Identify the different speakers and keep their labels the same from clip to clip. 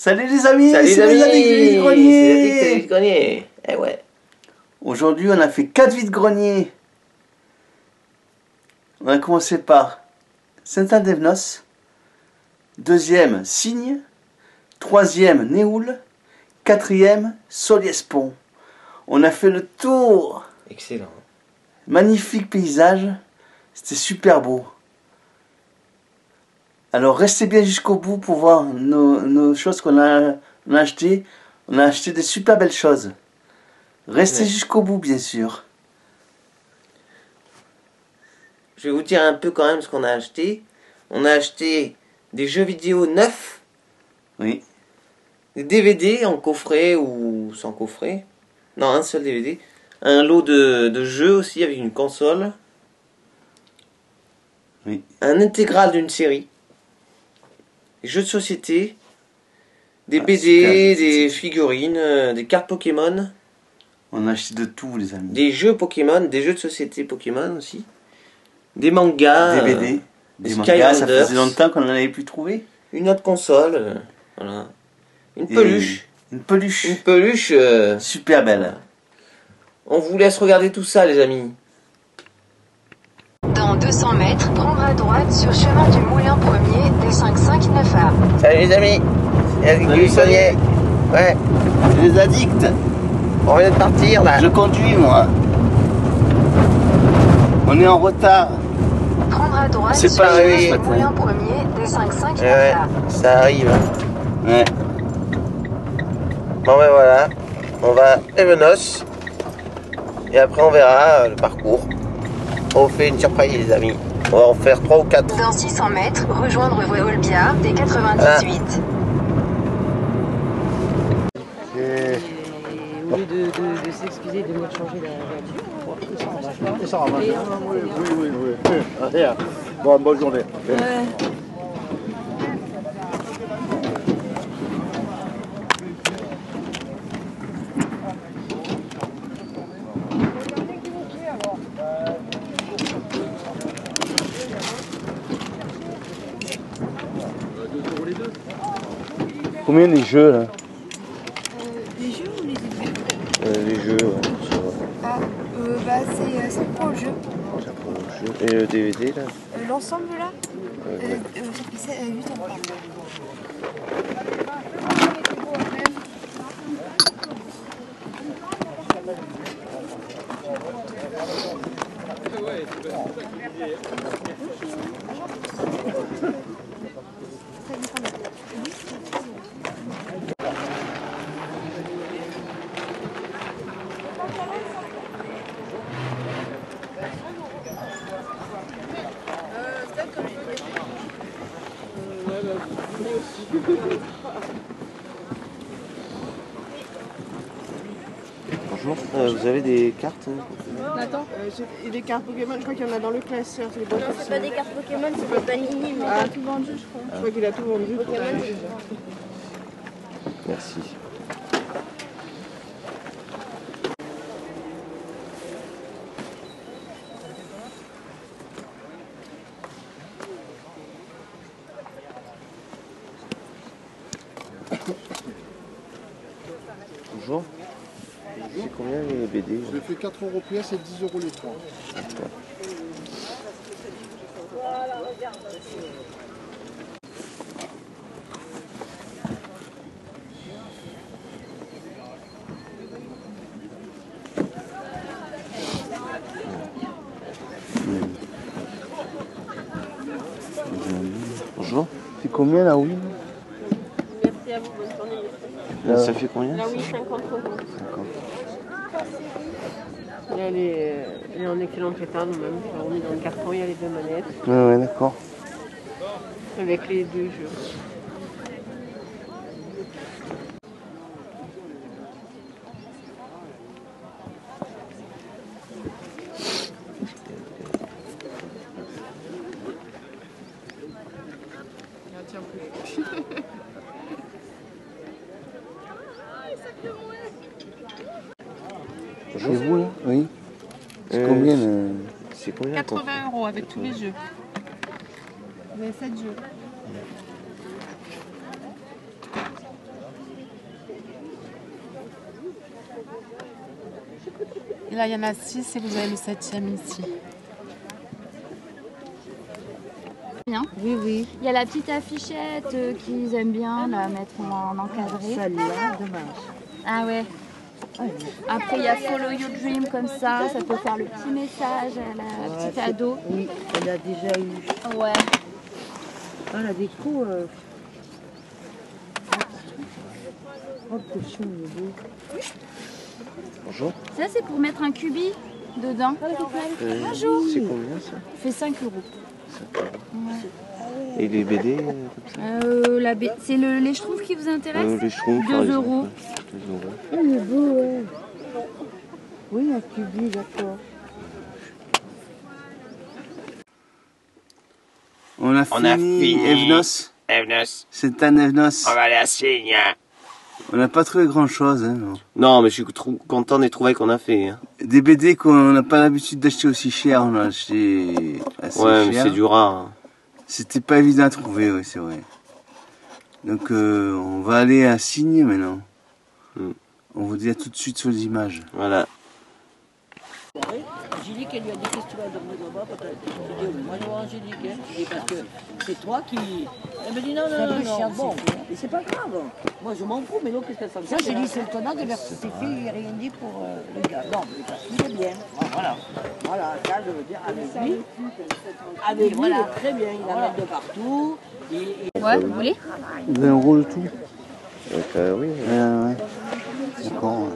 Speaker 1: Salut les amis,
Speaker 2: salut
Speaker 1: c'est les addicts du vide-grenier.
Speaker 2: vide-grenier. Eh ouais.
Speaker 1: Aujourd'hui on a fait 4 vide-greniers. On a commencé par Saint-Adevnos, deuxième Signe, troisième Néoul, quatrième Soliespont. On a fait le tour.
Speaker 2: Excellent.
Speaker 1: Magnifique paysage, c'était super beau. Alors restez bien jusqu'au bout pour voir nos choses qu'on a achetées. On a acheté des super belles choses. Restez jusqu'au bout bien sûr.
Speaker 2: Je vais vous dire un peu quand même ce qu'on a acheté. On a acheté des jeux vidéo neufs.
Speaker 1: Oui.
Speaker 2: Des DVD en coffret ou sans coffret. Non, un seul DVD. Un lot de jeux aussi avec une console.
Speaker 1: Oui.
Speaker 2: Un intégral d'une série. Des jeux de société. Des BD, des figurines, des cartes Pokémon.
Speaker 1: On a acheté de tout les amis.
Speaker 2: Des jeux Pokémon, des jeux de société Pokémon aussi. Des mangas.
Speaker 1: DVD. Des mangas, ça
Speaker 2: Skylanders.
Speaker 1: faisait longtemps qu'on n'en avait plus trouvé.
Speaker 2: Une autre console. Voilà. Une peluche.
Speaker 1: Une peluche.
Speaker 2: Une peluche.
Speaker 1: Super belle.
Speaker 2: On vous laisse regarder tout ça les amis.
Speaker 3: Dans 200 mètres, prendre à droite sur chemin du Moulin Premier des 559A.
Speaker 2: Salut les amis.
Speaker 1: Salut.
Speaker 2: Ouais.
Speaker 1: Les addicts.
Speaker 2: On vient de partir là.
Speaker 1: Je conduis moi. On est en retard.
Speaker 3: Prendre à droite
Speaker 1: C'est
Speaker 3: sur
Speaker 1: pas
Speaker 3: chemin
Speaker 1: arrivé,
Speaker 3: du Moulin Premier des 559A.
Speaker 2: Ouais, ça arrive.
Speaker 1: Ouais.
Speaker 2: Bon ben voilà. On va à Evenos. Et après on verra le parcours. On fait une surprise les amis. On va en faire 3 ou 4.
Speaker 3: Dans 600 mètres, rejoindre voie Olbia des 98.
Speaker 4: Au lieu de s'excuser de venir changer la voiture,
Speaker 5: Ça va, oui. Bon, bonne journée.
Speaker 1: Combien les jeux là?
Speaker 6: Les jeux ou les DVD?
Speaker 2: Les jeux, ouais, ça va.
Speaker 6: Ah, c'est pour le jeu.
Speaker 2: Ça prend le jeu. Et le DVD là.
Speaker 6: L'ensemble là ça fait 8 ans.
Speaker 2: Bonjour. Vous avez des cartes
Speaker 4: Attends, des cartes Pokémon, je crois qu'il y en a dans le classeur.
Speaker 7: Non, c'est pas des cartes Pokémon, c'est des Panini, mais il a tout vendu, je crois.
Speaker 4: Je crois qu'il a tout vendu.
Speaker 7: Pokémon.
Speaker 2: Merci. Bonjour. C'est combien les BD
Speaker 5: Je fais 4 € pièce et 10 € les 3.
Speaker 2: Bonjour.
Speaker 1: C'est combien la Wii?
Speaker 7: Merci à vous, bonne journée.
Speaker 2: Ça fait combien?
Speaker 7: Là, oui, 50 euros.
Speaker 4: Elle est en excellent état, nous même. On est dans le carton, il y a les 2 manettes.
Speaker 1: Ouais, d'accord.
Speaker 4: Avec les 2 jeux.
Speaker 1: Chez vous là? Oui. C'est combien
Speaker 2: C'est combien
Speaker 6: 80 € avec tous les jeux. Vous avez 7 jeux.
Speaker 8: Et là, il y en a 6 et vous avez le 7e ici.
Speaker 7: Bien.
Speaker 8: Oui, oui.
Speaker 7: Il y a la petite affichette qu'ils aiment bien la mettre en encadré.
Speaker 8: Celle-là, dommage.
Speaker 7: Ah ouais. Après il y a Follow Your Dream comme ça peut faire le petit message à la petite ado.
Speaker 8: Oui, elle a déjà eu.
Speaker 7: Ouais.
Speaker 8: Ah, la déco. Oh, le cochon, il est beau.
Speaker 2: Bonjour.
Speaker 7: Ça c'est pour mettre un cubi dedans. Bonjour.
Speaker 2: C'est combien ça?
Speaker 7: Ça fait 5 €.
Speaker 2: Et les BD comme ça?
Speaker 7: C'est les Schtroumpfs qui vous intéressent?
Speaker 2: Les Schtroumpfs,
Speaker 7: 2 €.
Speaker 2: €.
Speaker 8: Oh, il est beau, ouais. Oui, un cubi, d'accord.
Speaker 1: On a fini Evnos.
Speaker 2: Evnos.
Speaker 1: C'est un Evnos.
Speaker 2: On va aller à Signe.
Speaker 1: On n'a pas trouvé grand chose. Hein, non.
Speaker 2: Non, mais je suis content des trouvailles qu'on a fait. Hein.
Speaker 1: Des BD qu'on n'a pas l'habitude d'acheter aussi cher, on a acheté assez cher.
Speaker 2: Ouais, mais c'est du rare. Hein.
Speaker 1: C'était pas évident à trouver, oui, c'est vrai. Donc on va aller à Signes maintenant. On vous dit à tout de suite sur les images.
Speaker 2: Voilà.
Speaker 9: Angélique, elle lui a dit qu'est-ce que tu vas dormir là-bas, peut-être. Je lui ai dit, moi je vois Angélique, hein. Je lui ai dit, parce que c'est toi qui. Elle me dit non, bon, mais c'est pas grave. Moi je m'en fous, mais l'autre qu'est-ce qu'elle fait? Ça, j'ai dit, c'est étonnant de leur ses filles, il n'y a rien dit pour le gars. Non, mais parce qu'il est bien. Voilà. Voilà, ça je veux dire, avec lui, il est très bien, il la met de partout.
Speaker 7: Ouais, vous voulez?
Speaker 1: 20 € le tout.
Speaker 2: Donc, oui.
Speaker 1: Ouais. D'accord.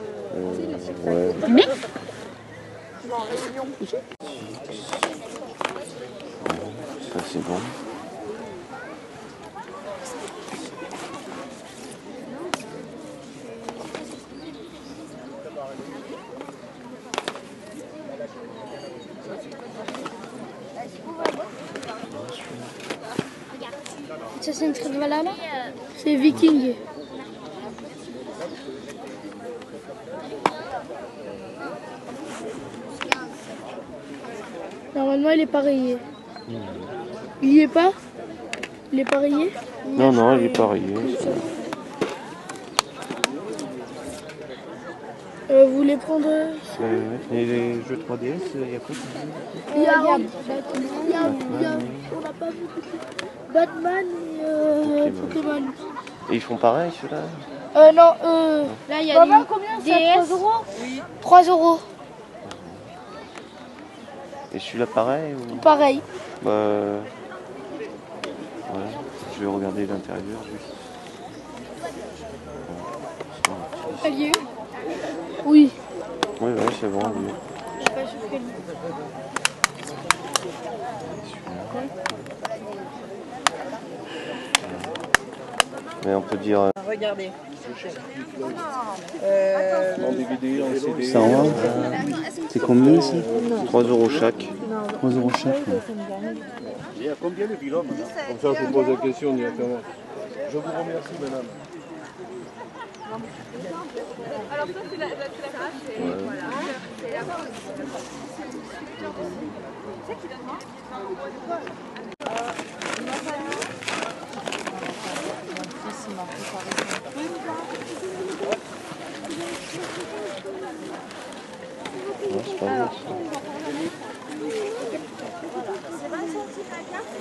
Speaker 2: Ouais.
Speaker 7: Mais
Speaker 2: Ça c'est bon.
Speaker 10: Ça c'est une Creed Valhalla. C'est Viking. Normalement il est pas rayé. Il y est pas? Il est pas rayé?
Speaker 2: Non, il est pas rayé.
Speaker 10: Vous voulez prendre...
Speaker 2: Et les jeux 3DS, il y a quoi?
Speaker 10: Il y a on n'a pas vu Batman et Pokémon.
Speaker 2: Et ils font pareil ceux-là?
Speaker 10: Non, là il y a combien ça? 3 €? Oui. 3 €.
Speaker 2: Et celui-là pareil ou...
Speaker 10: Pareil.
Speaker 2: Bah... Voilà, je vais regarder l'intérieur juste.
Speaker 10: Elle y est? Oui.
Speaker 2: Oui, c'est bon. Oui.
Speaker 10: Je sais pas sur quel.
Speaker 2: Mais on peut dire...
Speaker 9: Regardez.
Speaker 5: En DVD, en CD.
Speaker 1: Ça en va? C'est combien ça?
Speaker 2: 3 € chaque.
Speaker 1: 3 € chaque.
Speaker 5: Il y a combien de bilots maintenant? Comme ça, je vous pose la question directement. Je vous remercie, madame.
Speaker 4: Alors ça c'est la crache et voilà. Et là-bas c'est qui donne moi?
Speaker 2: C'est pas bon, ça.
Speaker 7: C'est pas sorti ma carte.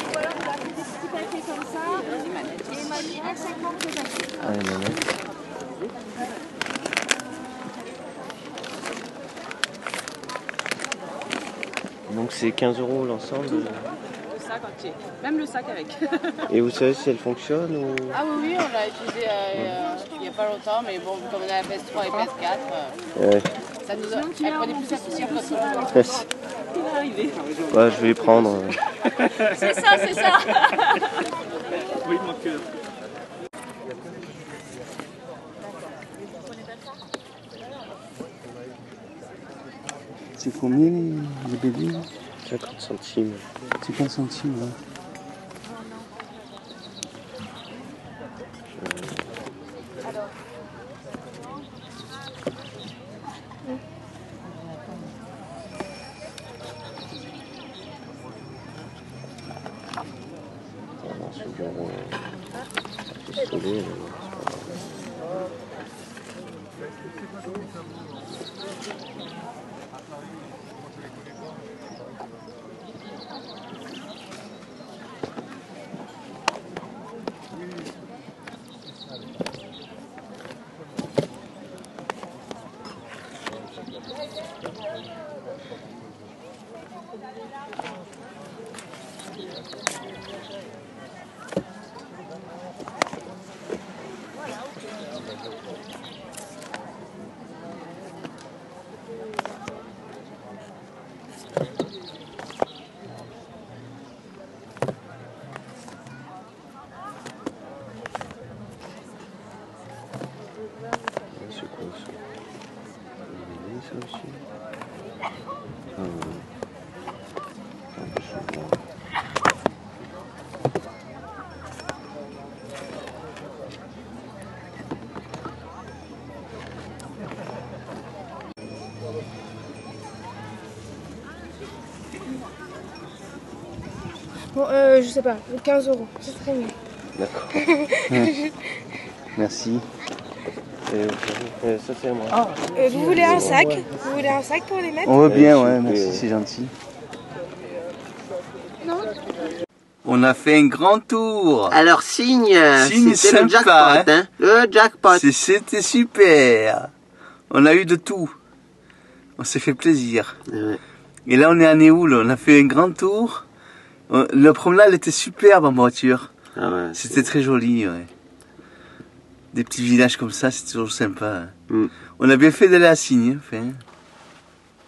Speaker 7: Ou alors il a fait des petits paquets comme ça. Et il m'a mis 1,50 le paquet.
Speaker 2: Ah, non. Donc c'est 15 € l'ensemble.
Speaker 4: Le sac entier, même le sac avec.
Speaker 2: Et vous savez si elle fonctionne ou...
Speaker 8: Ah oui, on l'a utilisé il n'y a pas longtemps, mais bon, comme on a la PS3 et PS4,
Speaker 2: Ouais.
Speaker 8: ça nous a... Elle prenait plus la poussière qu'autre chose.
Speaker 2: Ouais, je vais les prendre.
Speaker 7: C'est ça, c'est ça.
Speaker 5: Oui, mon cœur.
Speaker 1: C'est combien les BD?
Speaker 2: 50 centimes.
Speaker 1: 50 centimes, ouais.
Speaker 10: Bon, je sais pas, 15 €, c'est très bien.
Speaker 2: D'accord. Merci. Ça c'est à moi.
Speaker 10: Vous voulez un sac? Vous voulez un sac pour les mettre?
Speaker 1: On veut bien, ouais, merci, c'est gentil.
Speaker 10: Non.
Speaker 1: On a fait un grand tour.
Speaker 2: Alors signe c'était le jackpot,
Speaker 1: hein.
Speaker 2: Le jackpot.
Speaker 1: C'était super. On a eu de tout. On s'est fait plaisir.
Speaker 2: Ouais.
Speaker 1: Et là, on est à Néoul. On a fait un grand tour. La promenade était superbe en voiture.
Speaker 2: Ah ouais,
Speaker 1: c'était très joli, ouais. Des petits villages comme ça, c'est toujours sympa.
Speaker 2: Mm.
Speaker 1: On a bien fait d'aller à Signes. Enfin,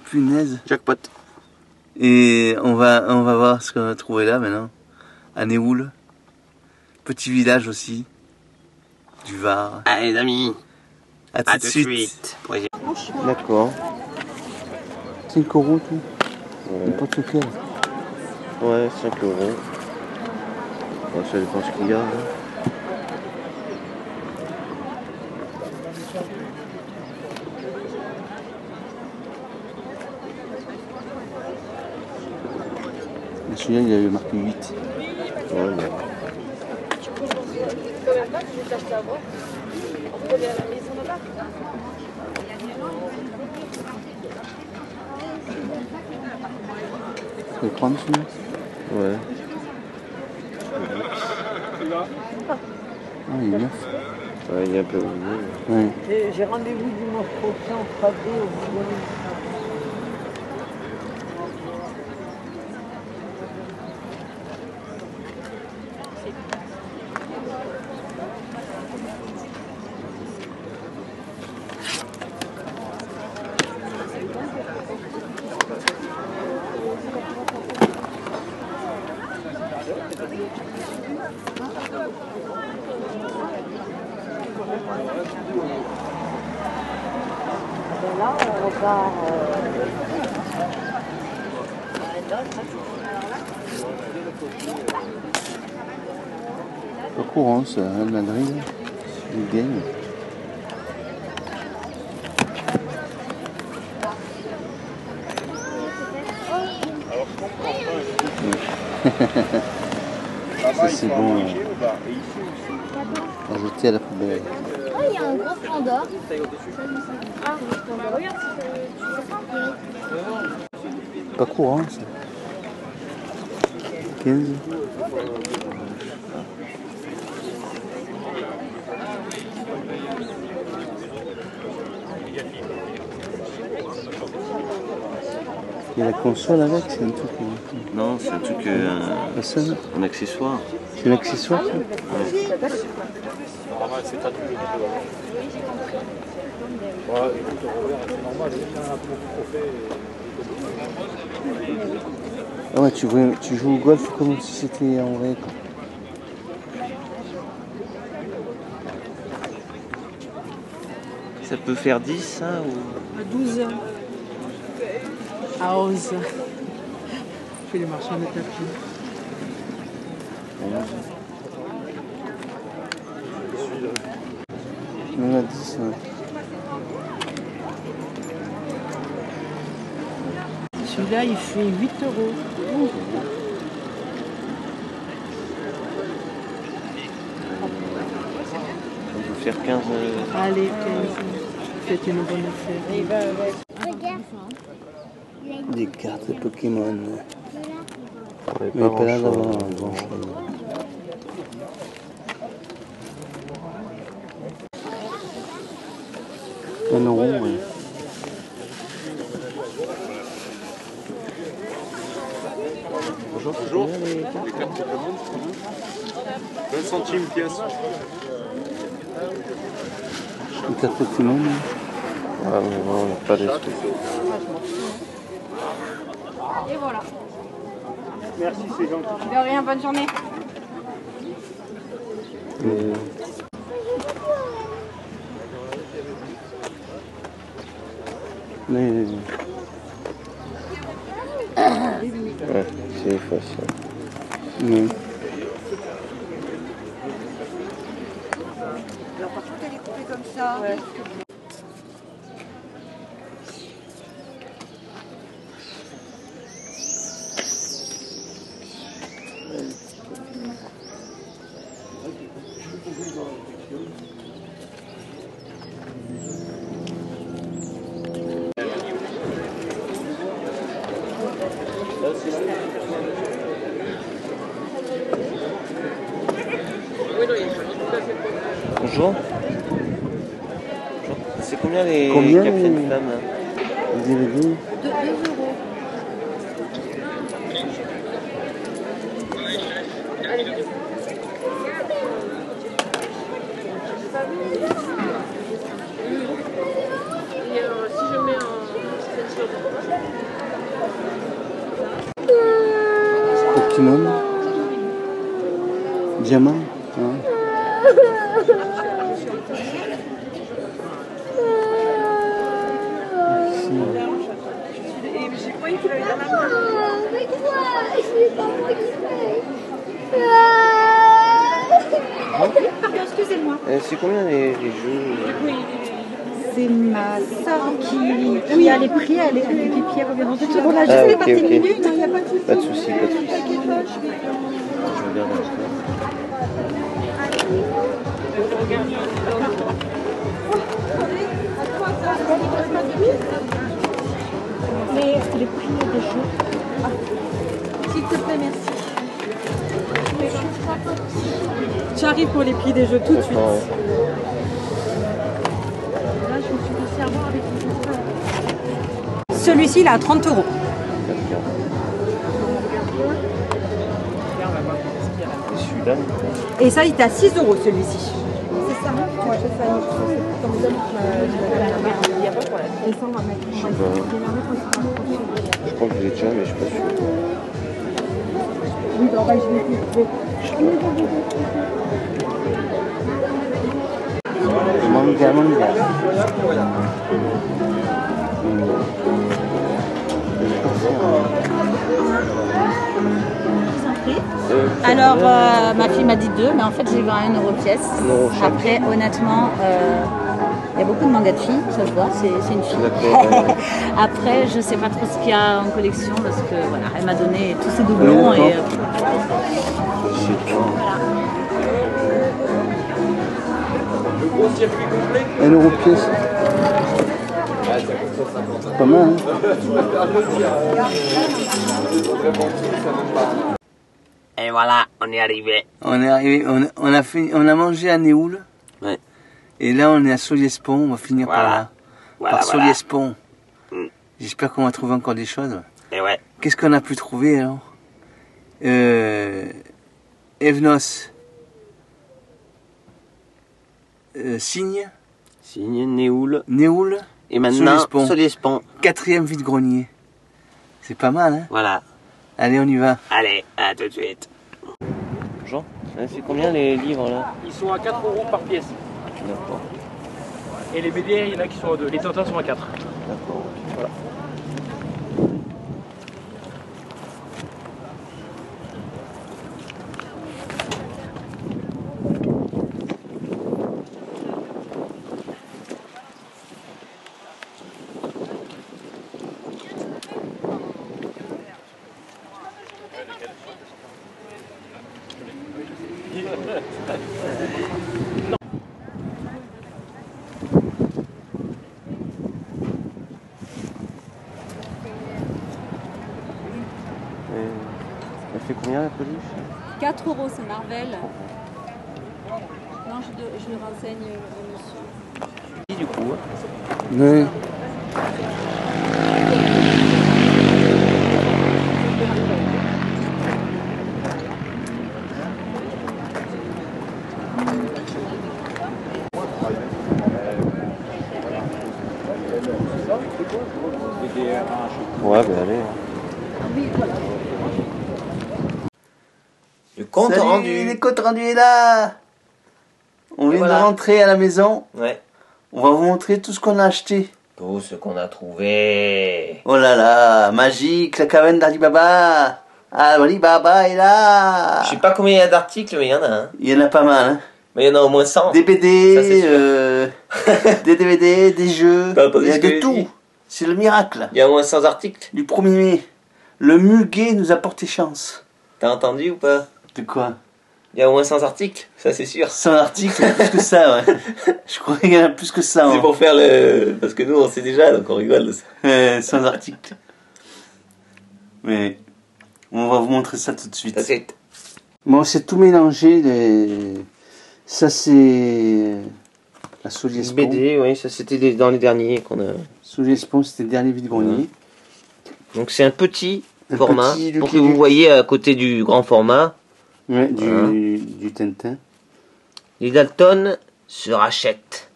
Speaker 1: punaise.
Speaker 2: Jackpot.
Speaker 1: Et on va voir ce qu'on a trouvé là maintenant. À Néoul. Petit village aussi. Du Var.
Speaker 2: Allez les amis.
Speaker 1: À tout de suite.
Speaker 2: D'accord.
Speaker 1: 5 € tout.
Speaker 2: Ouais.
Speaker 1: N'importe lequel.
Speaker 2: Ouais, 5 €. Bon, ça dépend ce qu'il y a. Hein.
Speaker 1: Celui-là, il avait marqué 8.
Speaker 2: Ouais, ouais.
Speaker 1: Tu peux le prendre celui-là?
Speaker 2: Ouais.
Speaker 1: Ah, il est neuf.
Speaker 2: Ouais, il est un peu rouillé.
Speaker 1: Ouais.
Speaker 9: J'ai rendez-vous dimanche prochain au Fabé au Bourgogne. Là, on repart.
Speaker 1: Pas courant ça, Real Madrid. Il gagne. Ça c'est bon. À jeter à la poubelle.
Speaker 10: Oh, il y a un gros panda. Ah, regarde,
Speaker 1: Pas courant ça. 15. Il y a la console avec, c'est un truc.
Speaker 2: Non, c'est un truc. Un accessoire.
Speaker 1: C'est un accessoire ça?
Speaker 2: Ouais.
Speaker 1: Ah ouais, tu joues au golf comme si c'était en vrai. Quoi.
Speaker 2: Ça peut faire 10 ça ou...
Speaker 4: À 12 heures. À 11. Je fais les marchands de tapis.
Speaker 1: On a 10, ouais.
Speaker 4: Celui-là, il fait 8 euros.
Speaker 2: On peut faire 15...
Speaker 4: Allez, 15. peut-être une bonne affaire.
Speaker 1: Des cartes de Pokémon.
Speaker 2: Mais
Speaker 1: Mais pas l'air d'avoir grand chose. Un euro, ouais.
Speaker 5: Bonjour. Bonjour. Les cartes Pokémon, 20 centimes pièce.
Speaker 1: Une carte Pokémon.
Speaker 2: Ah, mais bon, on n'a pas de sous.
Speaker 7: Et voilà.
Speaker 5: Merci, c'est gentil.
Speaker 7: De rien, bonne journée.
Speaker 1: Mais
Speaker 2: Ouais, c'est facile.
Speaker 1: oui.
Speaker 6: Alors par contre, elle est coupée comme ça. Ouais.
Speaker 2: Bonjour. C'est combien les Capitaine Flamme là?
Speaker 1: Les DVD
Speaker 6: 2 euros.
Speaker 1: Pokémon. Diamant. Hein.
Speaker 6: Excusez-moi.
Speaker 2: C'est combien les jeux?
Speaker 6: C'est ma soeur qui a les prix, elle est qui revient dans 2 secondes. Là,
Speaker 2: Ah,
Speaker 6: juste
Speaker 2: ok,
Speaker 6: partie
Speaker 2: ok.
Speaker 6: de milieu, il n'y a pas de souci.
Speaker 2: Pas de soucis, pas de soucis. Je regarde un peu.
Speaker 6: Les prix des jeux. S'il te plaît, merci.
Speaker 4: J'arrive pour les prix des jeux tout de suite.
Speaker 2: D'accord.
Speaker 6: Là, je me suis laissé avoir avec les jeux.
Speaker 4: Celui-ci, il est à 30 euros.
Speaker 2: Et celui-là?
Speaker 4: Et ça, il est à 6 euros celui-ci.
Speaker 6: C'est ça, hein? Ouais, c'est ça. Il n'y a pas de problème. Et ça, on va mettre.
Speaker 2: Je sais pas. Je crois que je l'ai déjà, mais je suis pas sûr.
Speaker 6: Oui, bah, je vais.
Speaker 1: Manga.
Speaker 11: Alors, ma fille m'a dit 2, mais en fait, j'ai eu à 1 euro pièce. Après, honnêtement, il y a beaucoup de mangas de filles, ça se voit, c'est une fille. Après, je sais pas trop ce qu'il y a en collection parce que voilà, elle m'a donné tous ces doublons et.
Speaker 1: Un euro pièce. C'est pas mal, hein?
Speaker 2: Et voilà, on est arrivé.
Speaker 1: On est arrivé, on a mangé à Néoul.
Speaker 2: Ouais.
Speaker 1: Et là, on est à Soliespont, on va finir par là. Par Soliespont.
Speaker 2: Mm.
Speaker 1: J'espère qu'on va trouver encore des choses.
Speaker 2: Et ouais.
Speaker 1: Qu'est-ce qu'on a pu trouver alors? Evnos. Signe.
Speaker 2: Néoul.
Speaker 1: Néoul.
Speaker 2: Et maintenant, Soliespont.
Speaker 1: 4e vide-grenier. C'est pas mal, hein?
Speaker 2: Voilà.
Speaker 1: Allez, on y va.
Speaker 2: Allez, à tout de suite. Bonjour. C'est combien les livres là?
Speaker 12: Ils sont à 4 euros par pièce.
Speaker 2: D'accord.
Speaker 12: Et les BD, il y en a qui sont à 2. Les Tintins sont à 4.
Speaker 2: D'accord.
Speaker 12: Voilà.
Speaker 2: fait combien la peluche?
Speaker 11: 4 euros, c'est Marvel. Non, je le renseigne au monsieur.
Speaker 2: Du coup.
Speaker 1: Oui.
Speaker 2: Ouais, ben allez. Le compte
Speaker 1: Salut,
Speaker 2: rendu.
Speaker 1: le compte rendu est là. On vient
Speaker 2: voilà.
Speaker 1: de rentrer à la maison.
Speaker 2: Ouais.
Speaker 1: On va vous montrer tout ce qu'on a acheté.
Speaker 2: Tout ce qu'on a trouvé.
Speaker 1: Oh là là, magique, la caverne d'Alibaba. Alibaba est là.
Speaker 2: Je sais pas combien il y a d'articles, mais il y en a. Hein.
Speaker 1: Il y en a pas mal. Hein.
Speaker 2: Mais il y en a au moins 100.
Speaker 1: Des BD,
Speaker 2: Ça, c'est sûr.
Speaker 1: des DVD, des jeux.
Speaker 2: T'as entendu
Speaker 1: Il y a
Speaker 2: ce que
Speaker 1: de
Speaker 2: j'ai
Speaker 1: tout.
Speaker 2: dit?
Speaker 1: C'est le miracle.
Speaker 2: Il y a au moins 100 articles.
Speaker 1: Du 1er mai. Le muguet nous a porté chance.
Speaker 2: T'as entendu ou pas?
Speaker 1: De quoi?
Speaker 2: Il y a au moins 100 articles, ça c'est sûr.
Speaker 1: 100 articles, plus que ça, ouais. Je crois qu'il y en a plus que ça.
Speaker 2: C'est
Speaker 1: Hein.
Speaker 2: pour faire le... Parce que nous on sait déjà, donc on rigole de ça.
Speaker 1: 100 articles. Mais on va vous montrer ça tout de suite. Bon, c'est tout mélangé. Ça, c'est la Soliespont.
Speaker 2: BD, oui, ça c'était dans les derniers qu'on a.
Speaker 1: Soliespont, c'était le dernier vide-grenier.
Speaker 2: Donc c'est un petit format,
Speaker 1: petit
Speaker 2: pour que
Speaker 1: Lucky
Speaker 2: vous
Speaker 1: Luke.
Speaker 2: voyez à côté du grand format.
Speaker 1: Ouais,
Speaker 2: Voilà.
Speaker 1: du Tintin.
Speaker 2: Les Dalton se rachètent.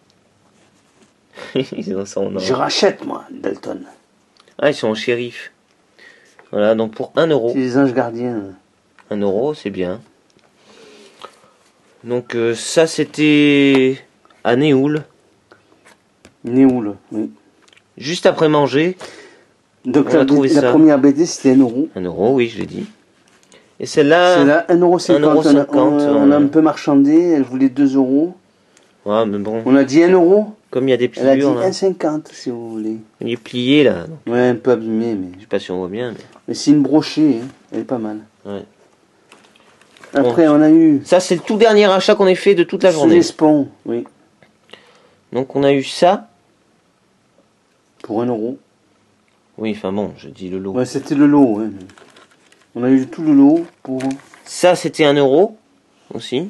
Speaker 2: Ils ont ça en or.
Speaker 1: Je rachète, moi, Dalton.
Speaker 2: Ah, ils sont en shérif. Voilà, donc pour 1 euro.
Speaker 1: C'est les anges gardiens.
Speaker 2: 1 euro, c'est bien. Donc ça c'était à Néoul.
Speaker 1: Néoul, oui.
Speaker 2: Juste après manger.
Speaker 1: Donc
Speaker 2: on a trouvé
Speaker 1: la
Speaker 2: ça.
Speaker 1: première BD, c'était 1 euro.
Speaker 2: 1 euro, oui, je l'ai dit. Et celle-là,
Speaker 1: Celle-là, 1,50 €.
Speaker 2: 1,50
Speaker 1: On a un peu marchandé, elle voulait 2 euros.
Speaker 2: Ouais, mais bon.
Speaker 1: On a dit 1 euro.
Speaker 2: Comme il y a des
Speaker 1: Elle a dit
Speaker 2: pliures là.
Speaker 1: 1,50 si vous voulez.
Speaker 2: Il est plié là. Donc,
Speaker 1: Ouais, un peu abîmé, mais.
Speaker 2: je sais pas si on voit bien.
Speaker 1: Mais c'est une brochée, hein. Elle est pas mal.
Speaker 2: Ouais.
Speaker 1: Après, on a eu.
Speaker 2: Ça, c'est le tout dernier achat qu'on ait fait de toute la journée.
Speaker 1: Soliespont, oui.
Speaker 2: Donc on a eu ça.
Speaker 1: Pour 1 euro.
Speaker 2: Oui, enfin bon, je dis le lot.
Speaker 1: Ouais, c'était le lot. Hein. On a eu tout le lot pour.
Speaker 2: Ça, c'était 1 euro aussi.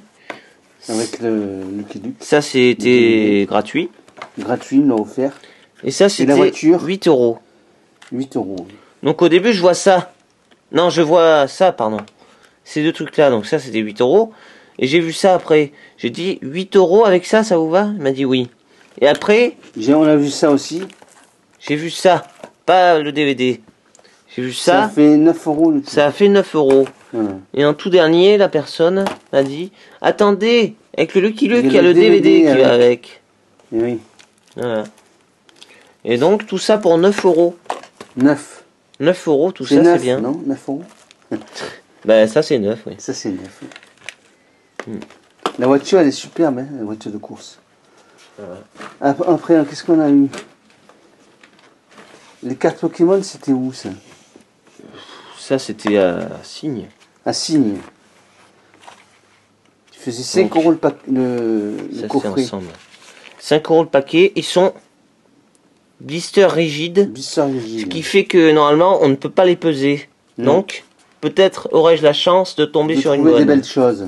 Speaker 1: Avec le Lucky Luke.
Speaker 2: Ça, c'était gratuit.
Speaker 1: Gratuit, il l'a offert.
Speaker 2: Et ça,
Speaker 1: la
Speaker 2: c'était
Speaker 1: voiture
Speaker 2: 8 euros.
Speaker 1: 8 euros.
Speaker 2: Donc au début, je vois ça. Non, je vois ça, pardon. Ces deux trucs-là. Donc ça, c'était 8 euros. Et j'ai vu ça après. J'ai dit 8 euros avec ça, ça vous va? Il m'a dit oui. Et après,
Speaker 1: on a vu ça aussi.
Speaker 2: j'ai vu ça. Pas le DVD. J'ai vu ça.
Speaker 1: Ça fait 9 euros le tout.
Speaker 2: Ça a fait 9 euros.
Speaker 1: Voilà.
Speaker 2: Et en tout dernier, la personne m'a dit attendez, avec le Lucky Luke,
Speaker 1: Il
Speaker 2: il y a le DVD qui va avec.
Speaker 1: Et oui.
Speaker 2: Voilà. Et donc, tout ça pour 9 euros.
Speaker 1: 9.
Speaker 2: 9 euros, tout
Speaker 1: C'est
Speaker 2: ça,
Speaker 1: 9,
Speaker 2: c'est bien.
Speaker 1: non 9 euros.
Speaker 2: Ben, ça, c'est 9, oui.
Speaker 1: Ça, c'est 9. La voiture, elle est superbe, hein, la voiture de course. Après, qu'est-ce qu'on a eu? Les cartes Pokémon, c'était où ça?
Speaker 2: Ça, c'était à Signe.
Speaker 1: À Signe. Tu faisais 5 euros le
Speaker 2: Ça, c'est
Speaker 1: coffret.
Speaker 2: ensemble. 5 euros le paquet. Ils sont blister rigides.
Speaker 1: Blister rigide.
Speaker 2: Ce qui fait que normalement, on ne peut pas les peser.
Speaker 1: Non.
Speaker 2: Donc, peut-être aurais-je la chance de tomber
Speaker 1: De
Speaker 2: sur une
Speaker 1: trouver
Speaker 2: bonne.
Speaker 1: des belles choses.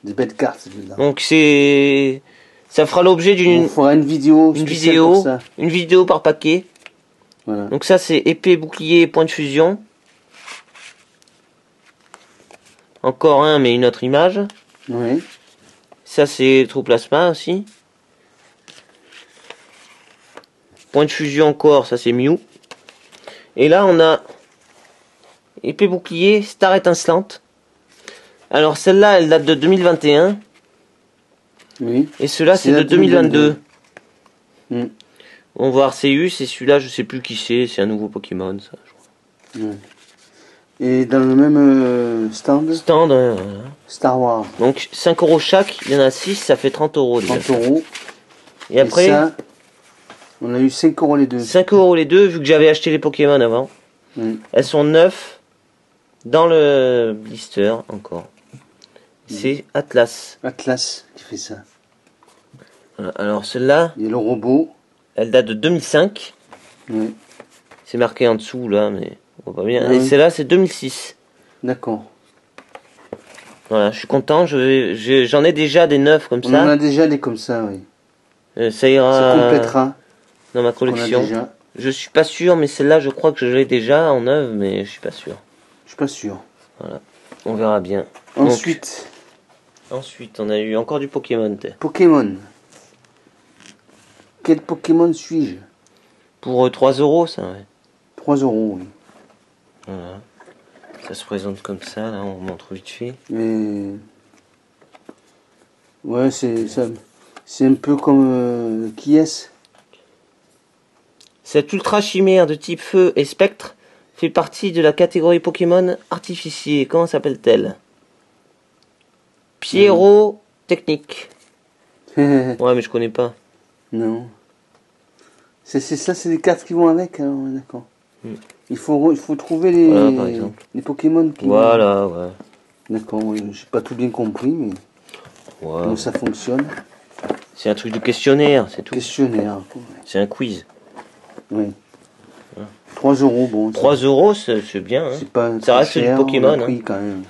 Speaker 1: Des belles cartes, celui-là.
Speaker 2: Donc, c'est. Ça fera l'objet d'une.
Speaker 1: On fera une vidéo.
Speaker 2: Une
Speaker 1: spéciale
Speaker 2: vidéo.
Speaker 1: pour ça.
Speaker 2: Une vidéo par paquet.
Speaker 1: Voilà.
Speaker 2: Donc ça c'est épée, bouclier, point de fusion. Encore un mais une autre image.
Speaker 1: Oui.
Speaker 2: Ça c'est Trouplasma aussi. Point de fusion encore, ça c'est Mew. Et là on a épée, bouclier, Star étincelante. Alors celle-là elle date de 2021.
Speaker 1: Oui.
Speaker 2: Et cela c'est de
Speaker 1: la
Speaker 2: 2022.
Speaker 1: Mm.
Speaker 2: On va voir Arceus et celui-là je sais plus qui c'est un nouveau Pokémon ça je crois.
Speaker 1: Ouais. Et dans le même stand,
Speaker 2: Stand, hein, voilà.
Speaker 1: Star Wars.
Speaker 2: Donc 5 euros chaque, il y en a 6, ça fait 30 euros déjà.
Speaker 1: 30 euros.
Speaker 2: Et après,
Speaker 1: ça, on a eu 5 euros les deux.
Speaker 2: 5 euros les deux, vu que j'avais acheté les Pokémon avant. Elles sont 9 dans le blister encore. C'est Atlas.
Speaker 1: Atlas qui fait ça.
Speaker 2: Voilà. Alors celle-là,
Speaker 1: il y a le robot.
Speaker 2: Elle date de 2005.
Speaker 1: Oui.
Speaker 2: C'est marqué en dessous là, mais on voit pas bien.
Speaker 1: Ah
Speaker 2: Et
Speaker 1: oui.
Speaker 2: celle-là, c'est 2006.
Speaker 1: D'accord.
Speaker 2: Voilà, je suis content. J'en ai déjà des neufs comme
Speaker 1: On
Speaker 2: ça.
Speaker 1: en a déjà des comme ça, oui.
Speaker 2: Ça ira.
Speaker 1: Ça complétera.
Speaker 2: Dans ma collection. Je suis pas sûr, mais celle-là, je crois que je l'ai déjà en neuve, mais je suis pas sûr.
Speaker 1: Je suis pas sûr.
Speaker 2: Voilà, on verra bien.
Speaker 1: Ensuite.
Speaker 2: Ensuite, on a eu encore du Pokémon.
Speaker 1: Pokémon. Quel Pokémon suis-je?
Speaker 2: Pour 3 €, ça, ouais.
Speaker 1: 3 €, oui.
Speaker 2: Voilà. Ça se présente comme ça, là, on montre vite fait.
Speaker 1: Mais... ouais, c'est un peu comme... qui est-ce?
Speaker 2: Cette ultra chimère de type feu et spectre fait partie de la catégorie Pokémon artificier. Comment s'appelle-t-elle? Pierrot Technique. Ouais, mais je connais pas.
Speaker 1: Non. C'est ça, c'est les cartes qui vont avec, hein, d'accord. Il faut trouver les,
Speaker 2: voilà, par exemple.
Speaker 1: Les Pokémon qui
Speaker 2: voilà,
Speaker 1: vont...
Speaker 2: ouais.
Speaker 1: D'accord, oui, j'ai pas tout bien compris, mais
Speaker 2: ouais.
Speaker 1: Comment ça fonctionne.
Speaker 2: C'est un truc de questionnaire, c'est tout.
Speaker 1: Questionnaire.
Speaker 2: C'est un quiz.
Speaker 1: Oui. 3 €, bon.
Speaker 2: 3 € c'est bien. Hein.
Speaker 1: Pas
Speaker 2: ça reste
Speaker 1: cher,
Speaker 2: du Pokémon.
Speaker 1: quand même.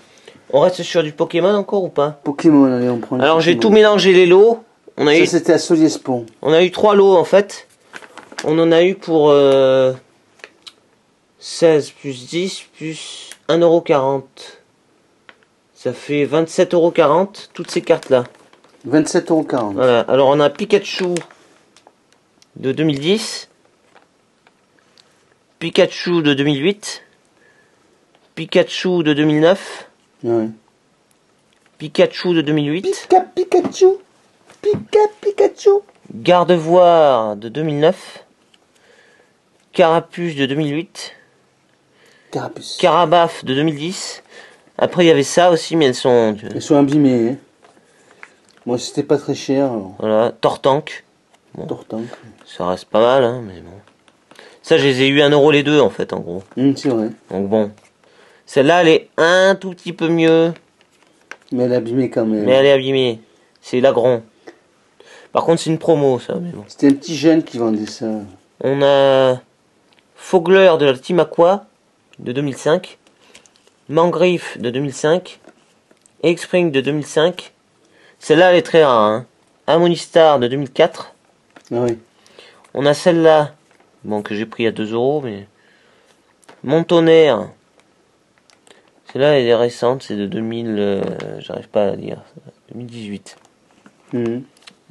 Speaker 2: On reste sur du Pokémon encore ou pas?
Speaker 1: Pokémon, allez, on prend.
Speaker 2: Alors j'ai tout mélangé les lots.
Speaker 1: Ça c'était à Soliespont.
Speaker 2: On a eu 3 lots en fait. On en a eu pour 16 plus 10 plus 1,40 €. Ça fait 27,40 €, toutes ces cartes-là.
Speaker 1: 27,40 €.
Speaker 2: Voilà, alors on a Pikachu de 2010, Pikachu de 2008, Pikachu de 2009,
Speaker 1: ouais.
Speaker 2: Pikachu de 2008,
Speaker 1: Pikachu, Pikachu,
Speaker 2: Gardevoir de 2009, Carapuce de 2008,
Speaker 1: Carapuce.
Speaker 2: Carabaf de 2010. Après il y avait ça aussi, mais elles sont
Speaker 1: abîmées. Hein. Moi c'était pas très cher. Alors.
Speaker 2: Voilà, Tortank. Bon,
Speaker 1: Tortank.
Speaker 2: Ça reste pas mal, hein, mais bon. Ça, je les ai eu 1 € les deux en fait, en gros.
Speaker 1: C'est vrai.
Speaker 2: Donc bon. Celle-là, elle est un tout petit peu mieux.
Speaker 1: Mais elle est abîmée quand même.
Speaker 2: Mais elle est abîmée. C'est l'agron. Par contre, c'est une promo, ça. Mais bon.
Speaker 1: C'était un petit jeune qui vendait ça.
Speaker 2: On a Fogler de la Team Aqua de 2005. Mangriff de 2005. X-Spring de 2005. Celle-là, elle est très rare. Hein. Harmonistar de 2004.
Speaker 1: Ah oui.
Speaker 2: On a celle-là. Bon, que j'ai pris à 2 €, mais... Montonnerre. Celle-là, elle est récente, c'est de 2000... j'arrive pas à dire. 2018.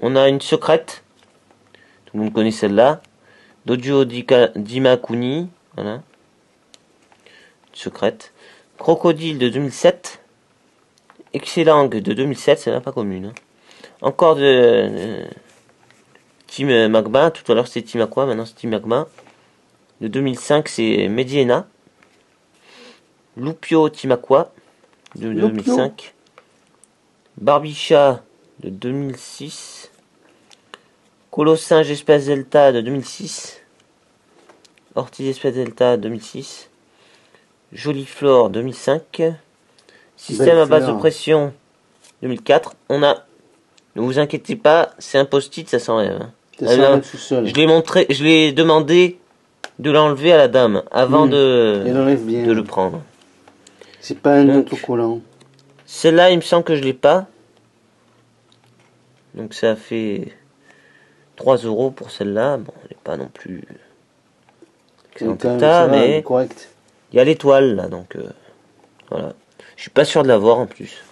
Speaker 2: On a une secrète. Tout le monde connaît celle-là. Dojo Dimakuni. Voilà. Une secrète. Crocodile de 2007. Excellang de 2007, celle-là pas commune. Hein. Encore de... Team Magma, tout à l'heure c'était Team Aqua, maintenant c'est Team Magma. De 2005 c'est Mediena. Lupio Team Aqua de 2005. Barbicha de 2006. Colossinge Espèce Delta de 2006. Ortiz Espèce Delta 2006. Joliflore 2005. Système à base de pression 2004. On a... Ne vous inquiétez pas, c'est un post-it, ça s'enlève. Hein. Je l'ai montré, je l'ai demandé de l'enlever à la dame avant de le prendre.
Speaker 1: C'est pas un autocollant.
Speaker 2: Celle-là, il me semble que je l'ai pas. Donc ça fait 3 € pour celle-là. Bon, elle n'est pas non plus excellent état, mais
Speaker 1: correct.
Speaker 2: Il y a l'étoile là, donc voilà. Je suis pas sûr de l'avoir en plus.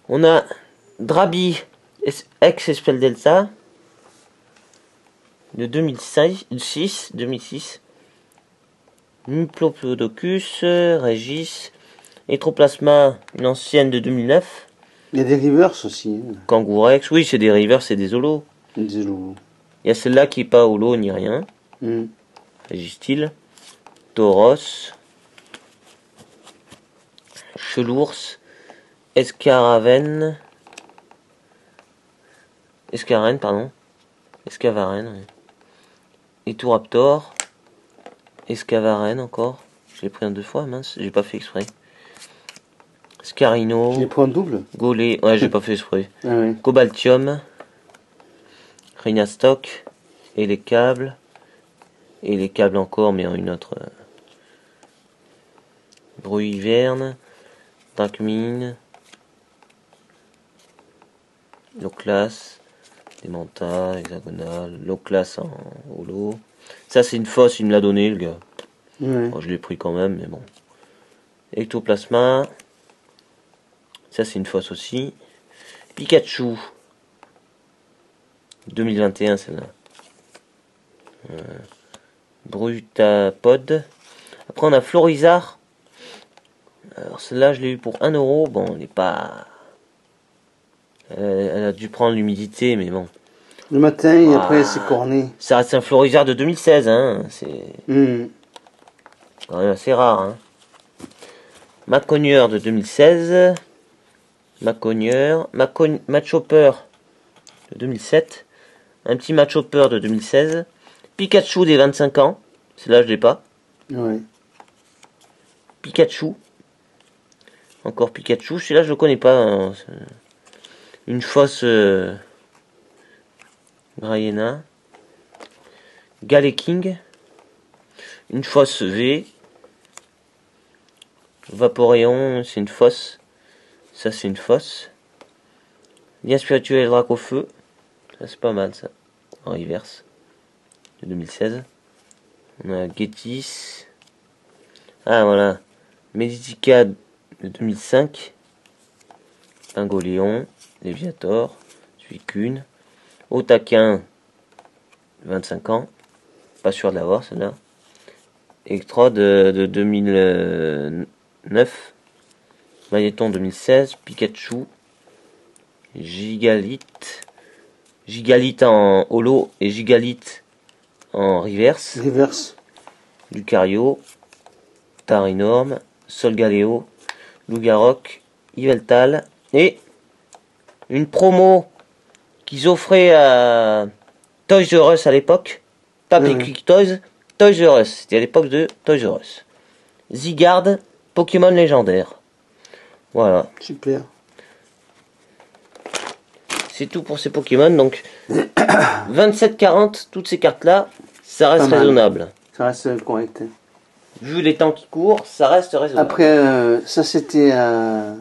Speaker 2: On a Drabi ex-Espèce Delta de 2006. Muplopodocus, Régis, Etroplasma, une ancienne de 2009.
Speaker 1: Il y a des reverse aussi. Hein.
Speaker 2: Kangourex, oui, c'est des reverse, c'est des holos.
Speaker 1: Des holos.
Speaker 2: Il y a celle-là qui est pas holo ni rien. Régistil, Tauros, Chelours, Escarène, pardon. Escavarène, oui. Eturaptor, Escavarène encore. Je l'ai pris en 2 fois, mince, j'ai pas fait exprès. Scarino.
Speaker 1: Je l'ai pris en double.
Speaker 2: Golé, ouais, j'ai pas fait exprès.
Speaker 1: Ah ouais.
Speaker 2: Cobaltium, Rhinastock, et les câbles. Et les câbles encore, mais en une autre. Bruit Hiverne, Darkmine, low class, des mantas, hexagonales, low class en holo. Ça c'est une fausse, il me l'a donné le gars.
Speaker 1: Ouais.
Speaker 2: Bon, je l'ai pris quand même, mais bon. Ectoplasma. Ça c'est une fausse aussi. Pikachu. 2021 celle-là. Brutapod. Après on a Florizard. Alors celle-là je l'ai eu pour 1 €. Bon, elle n'est pas... Elle a dû prendre l'humidité, mais bon.
Speaker 1: Le matin et après c'est corné.
Speaker 2: Ça reste un Florizard de 2016, hein. C'est quand même assez rare, hein. Macogneur de 2016. Macogneur. Machopper de 2007. Un petit Machopper de 2016. Pikachu des 25 ans. Celle-là, je l'ai pas.
Speaker 1: Ouais.
Speaker 2: Pikachu. Encore Pikachu. Celui-là, je le connais pas. Hein. Une fausse Grayena. Galeking. Une fausse V. Vaporeon, c'est une fausse. Ça, c'est une fausse. Lien spirituel Dracofeu. Ça, c'est pas mal, ça. En reverse. De 2016. On a Getis. Ah, voilà. Meditica de 2005. Pingoléon. Léviator. Suicune. Otaquin. 25 ans. Pas sûr de l'avoir, celle-là. Electrode de 2009. Magnéton 2016. Pikachu. Gigalite. Gigalite en holo et Gigalite en reverse. Lucario. Tarinorm. Solgaleo. Lugarok. Yveltal. Et une promo qu'ils offraient à Toys R Us à l'époque. Pas Quick Toys. Toys R Us. C'était à l'époque de Toys R Us. Zygarde. Pokémon légendaire. Voilà.
Speaker 1: Super.
Speaker 2: C'est tout pour ces Pokémon. Donc 27,40 toutes ces cartes là, ça reste raisonnable.
Speaker 1: Ça reste correct.
Speaker 2: Vu les temps qui courent, ça reste raisonnable.
Speaker 1: Après, ça c'était à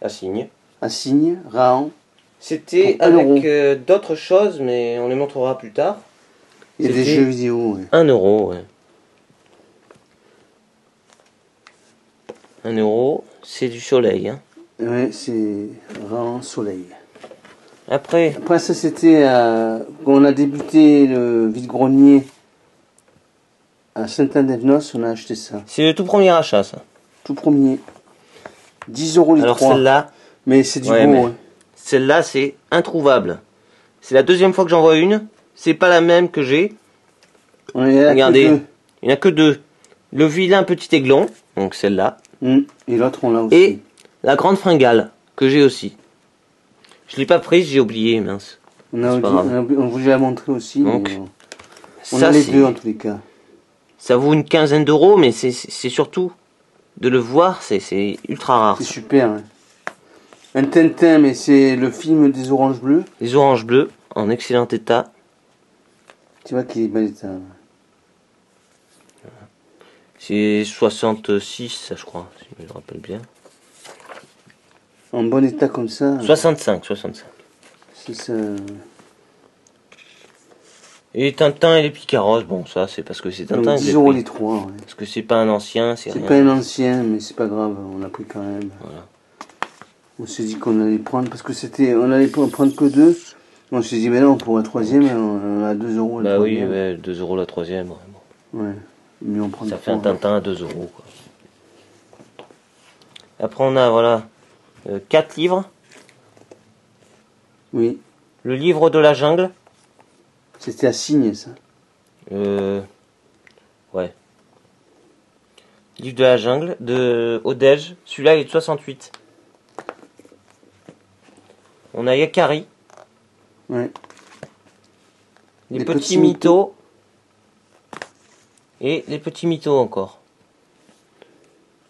Speaker 2: Signe.
Speaker 1: À Signe, Raon.
Speaker 2: C'était avec d'autres choses, mais on les montrera plus tard.
Speaker 1: Il y a des jeux vidéo. Ouais.
Speaker 2: 1 €, ouais. 1 €, c'est du soleil. Hein.
Speaker 1: Ouais, c'est Raon Soleil.
Speaker 2: Après
Speaker 1: ça c'était quand on a débuté le vide-grenier à Saint-Anne-d'Evnos, on a acheté ça.
Speaker 2: C'est le tout premier achat, ça.
Speaker 1: Tout premier. 10 € les 3.
Speaker 2: Alors celle-là...
Speaker 1: Mais c'est du beau. Hein.
Speaker 2: Celle-là, c'est introuvable. C'est la deuxième fois que j'en vois une. C'est pas la même que j'ai. Regardez, il n'y en a que 2. Le vilain petit aiglon, donc celle-là.
Speaker 1: Et l'autre, on l'a aussi.
Speaker 2: Et la grande fringale, que j'ai aussi. Je l'ai pas prise, j'ai oublié, mince.
Speaker 1: On voulait la montrer aussi.
Speaker 2: Donc,
Speaker 1: on a les deux en tous les cas.
Speaker 2: Ça vaut une quinzaine d'euros, mais c'est surtout de le voir, c'est ultra rare.
Speaker 1: C'est super. Hein. Un Tintin, mais c'est le film des oranges bleues.
Speaker 2: Les oranges bleues, en excellent état.
Speaker 1: Tu vois qu'il est bel état.
Speaker 2: C'est 66, ça je crois, si je me rappelle bien.
Speaker 1: En bon état comme ça.
Speaker 2: 65.
Speaker 1: C'est ça.
Speaker 2: Et Tintin et les Picaros, bon ça c'est parce que c'est Tintin.
Speaker 1: 10 € les 3. Ouais.
Speaker 2: Parce que c'est pas un ancien, c'est rien.
Speaker 1: C'est pas un ancien, mais c'est pas grave, on l'a pris quand même.
Speaker 2: Voilà.
Speaker 1: On s'est dit qu'on allait prendre, parce que on allait prendre que 2. On s'est dit, mais non, pour la troisième, on a 2 € la
Speaker 2: bah oui,
Speaker 1: troisième.
Speaker 2: ouais, 2 € la troisième. Vraiment.
Speaker 1: Ouais, mais on prend
Speaker 2: ça fait un Tintin à 2 €. Quoi. Après on a, voilà, 4 livres.
Speaker 1: Oui.
Speaker 2: Le livre de la jungle.
Speaker 1: C'était à Signe, ça.
Speaker 2: Ouais. Livre de la jungle de Odège. Celui-là il est de 68. On a Yakari.
Speaker 1: Ouais.
Speaker 2: Les petits mythos. Et les petits mythos encore.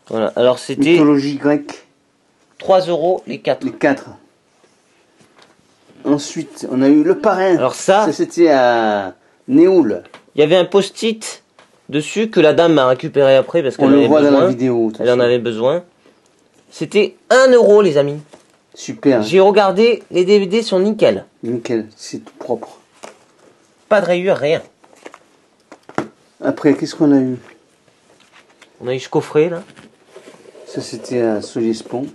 Speaker 2: Voilà. Alors c'était...
Speaker 1: Mythologie grecque.
Speaker 2: 3 € les 4.
Speaker 1: Les 4. Ensuite, on a eu le parrain.
Speaker 2: Alors ça
Speaker 1: c'était à Néoul.
Speaker 2: Il y avait un post-it dessus que la dame m'a récupéré après parce qu'elle
Speaker 1: en avait besoin. Dans la vidéo.
Speaker 2: Elle en avait besoin. C'était 1 € les amis.
Speaker 1: Super.
Speaker 2: J'ai regardé, les DVD sont nickel.
Speaker 1: Nickel, c'est tout propre.
Speaker 2: Pas de rayures, rien.
Speaker 1: Après, qu'est-ce qu'on a eu?
Speaker 2: On a eu ce coffret là.
Speaker 1: Ça c'était un Soliespont.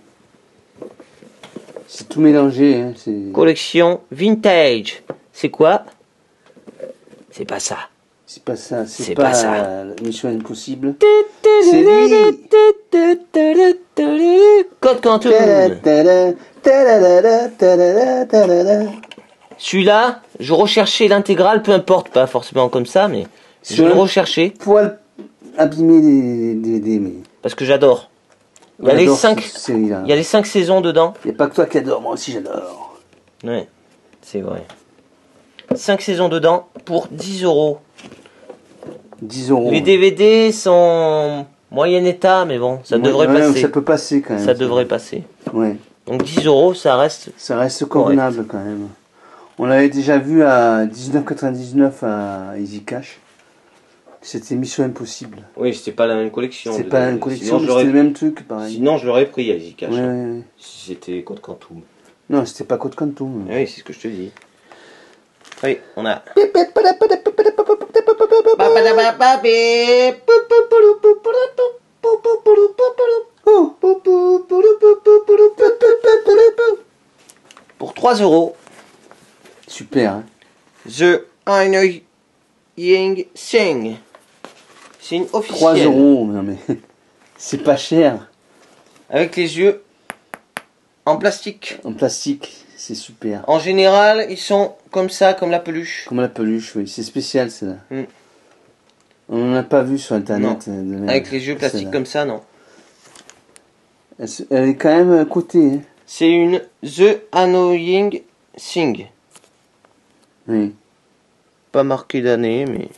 Speaker 1: C'est tout mélangé. Hein,
Speaker 2: collection vintage. C'est quoi? C'est pas ça.
Speaker 1: C'est pas ça.
Speaker 2: C'est pas ça.
Speaker 1: Mission Impossible. C'est lui.
Speaker 2: Code Quantum. Celui-là, je recherchais l'intégrale, peu importe, pas forcément comme ça, mais je le recherchais.
Speaker 1: Poil abîmer les DVD, mais...
Speaker 2: Parce que j'adore. Il y a les 5 saisons dedans.
Speaker 1: Il n'y a pas que toi qui adore, moi aussi j'adore.
Speaker 2: Ouais, c'est vrai. 5 saisons dedans pour 10 €.
Speaker 1: 10 €.
Speaker 2: Les DVD sont moyen état, mais bon, ça devrait passer.
Speaker 1: Ça peut passer quand même.
Speaker 2: Ça devrait passer.
Speaker 1: Ouais.
Speaker 2: Donc 10 €, ça reste...
Speaker 1: Ça reste convenable quand même. On l'avait déjà vu à 19,99 à Easy Cash. C'était Mission Impossible.
Speaker 2: Oui, c'était pas la même collection.
Speaker 1: C'était pas la même collection, mais c'était le même truc, pareil.
Speaker 2: Sinon, je l'aurais pris à Easy Cash.
Speaker 1: Ouais.
Speaker 2: Si c'était Code Quantum.
Speaker 1: Non, c'était pas Code Quantum.
Speaker 2: Oui, c'est ce que je te dis. Oui, on a... Pour 3 €.
Speaker 1: Super. Hein.
Speaker 2: The Annoying Thing. C'est une officielle.
Speaker 1: 3 €, non mais c'est pas cher.
Speaker 2: Avec les yeux en plastique.
Speaker 1: En plastique, c'est super.
Speaker 2: En général, ils sont comme ça, comme la peluche.
Speaker 1: Comme la peluche, oui. C'est spécial, celle-là. On n'en a pas vu sur Internet.
Speaker 2: Avec les yeux plastiques comme ça, non.
Speaker 1: Elle est quand même cotée. Hein.
Speaker 2: C'est une The Annoying Thing.
Speaker 1: Oui.
Speaker 2: Pas marqué d'année, mais...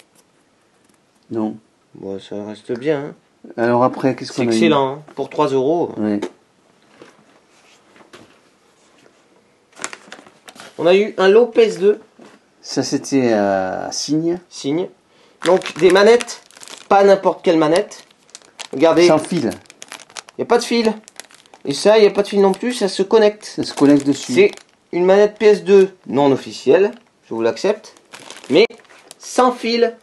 Speaker 1: Non.
Speaker 2: Bon, ça reste bien. Hein.
Speaker 1: Alors après, qu'est-ce qu'on a?
Speaker 2: C'est excellent, hein. Pour 3 €.
Speaker 1: Oui.
Speaker 2: On a eu un Lopez 2.
Speaker 1: Ça, c'était à Signe.
Speaker 2: Signe. Donc, des manettes. Pas n'importe quelle manette. Regardez.
Speaker 1: Sans fil.
Speaker 2: Il n'y a pas de fil. Et ça, il n'y a pas de fil non plus. Ça se connecte.
Speaker 1: Ça se connecte dessus.
Speaker 2: C'est une manette PS2 non officielle. Je vous l'accepte. Mais sans fil.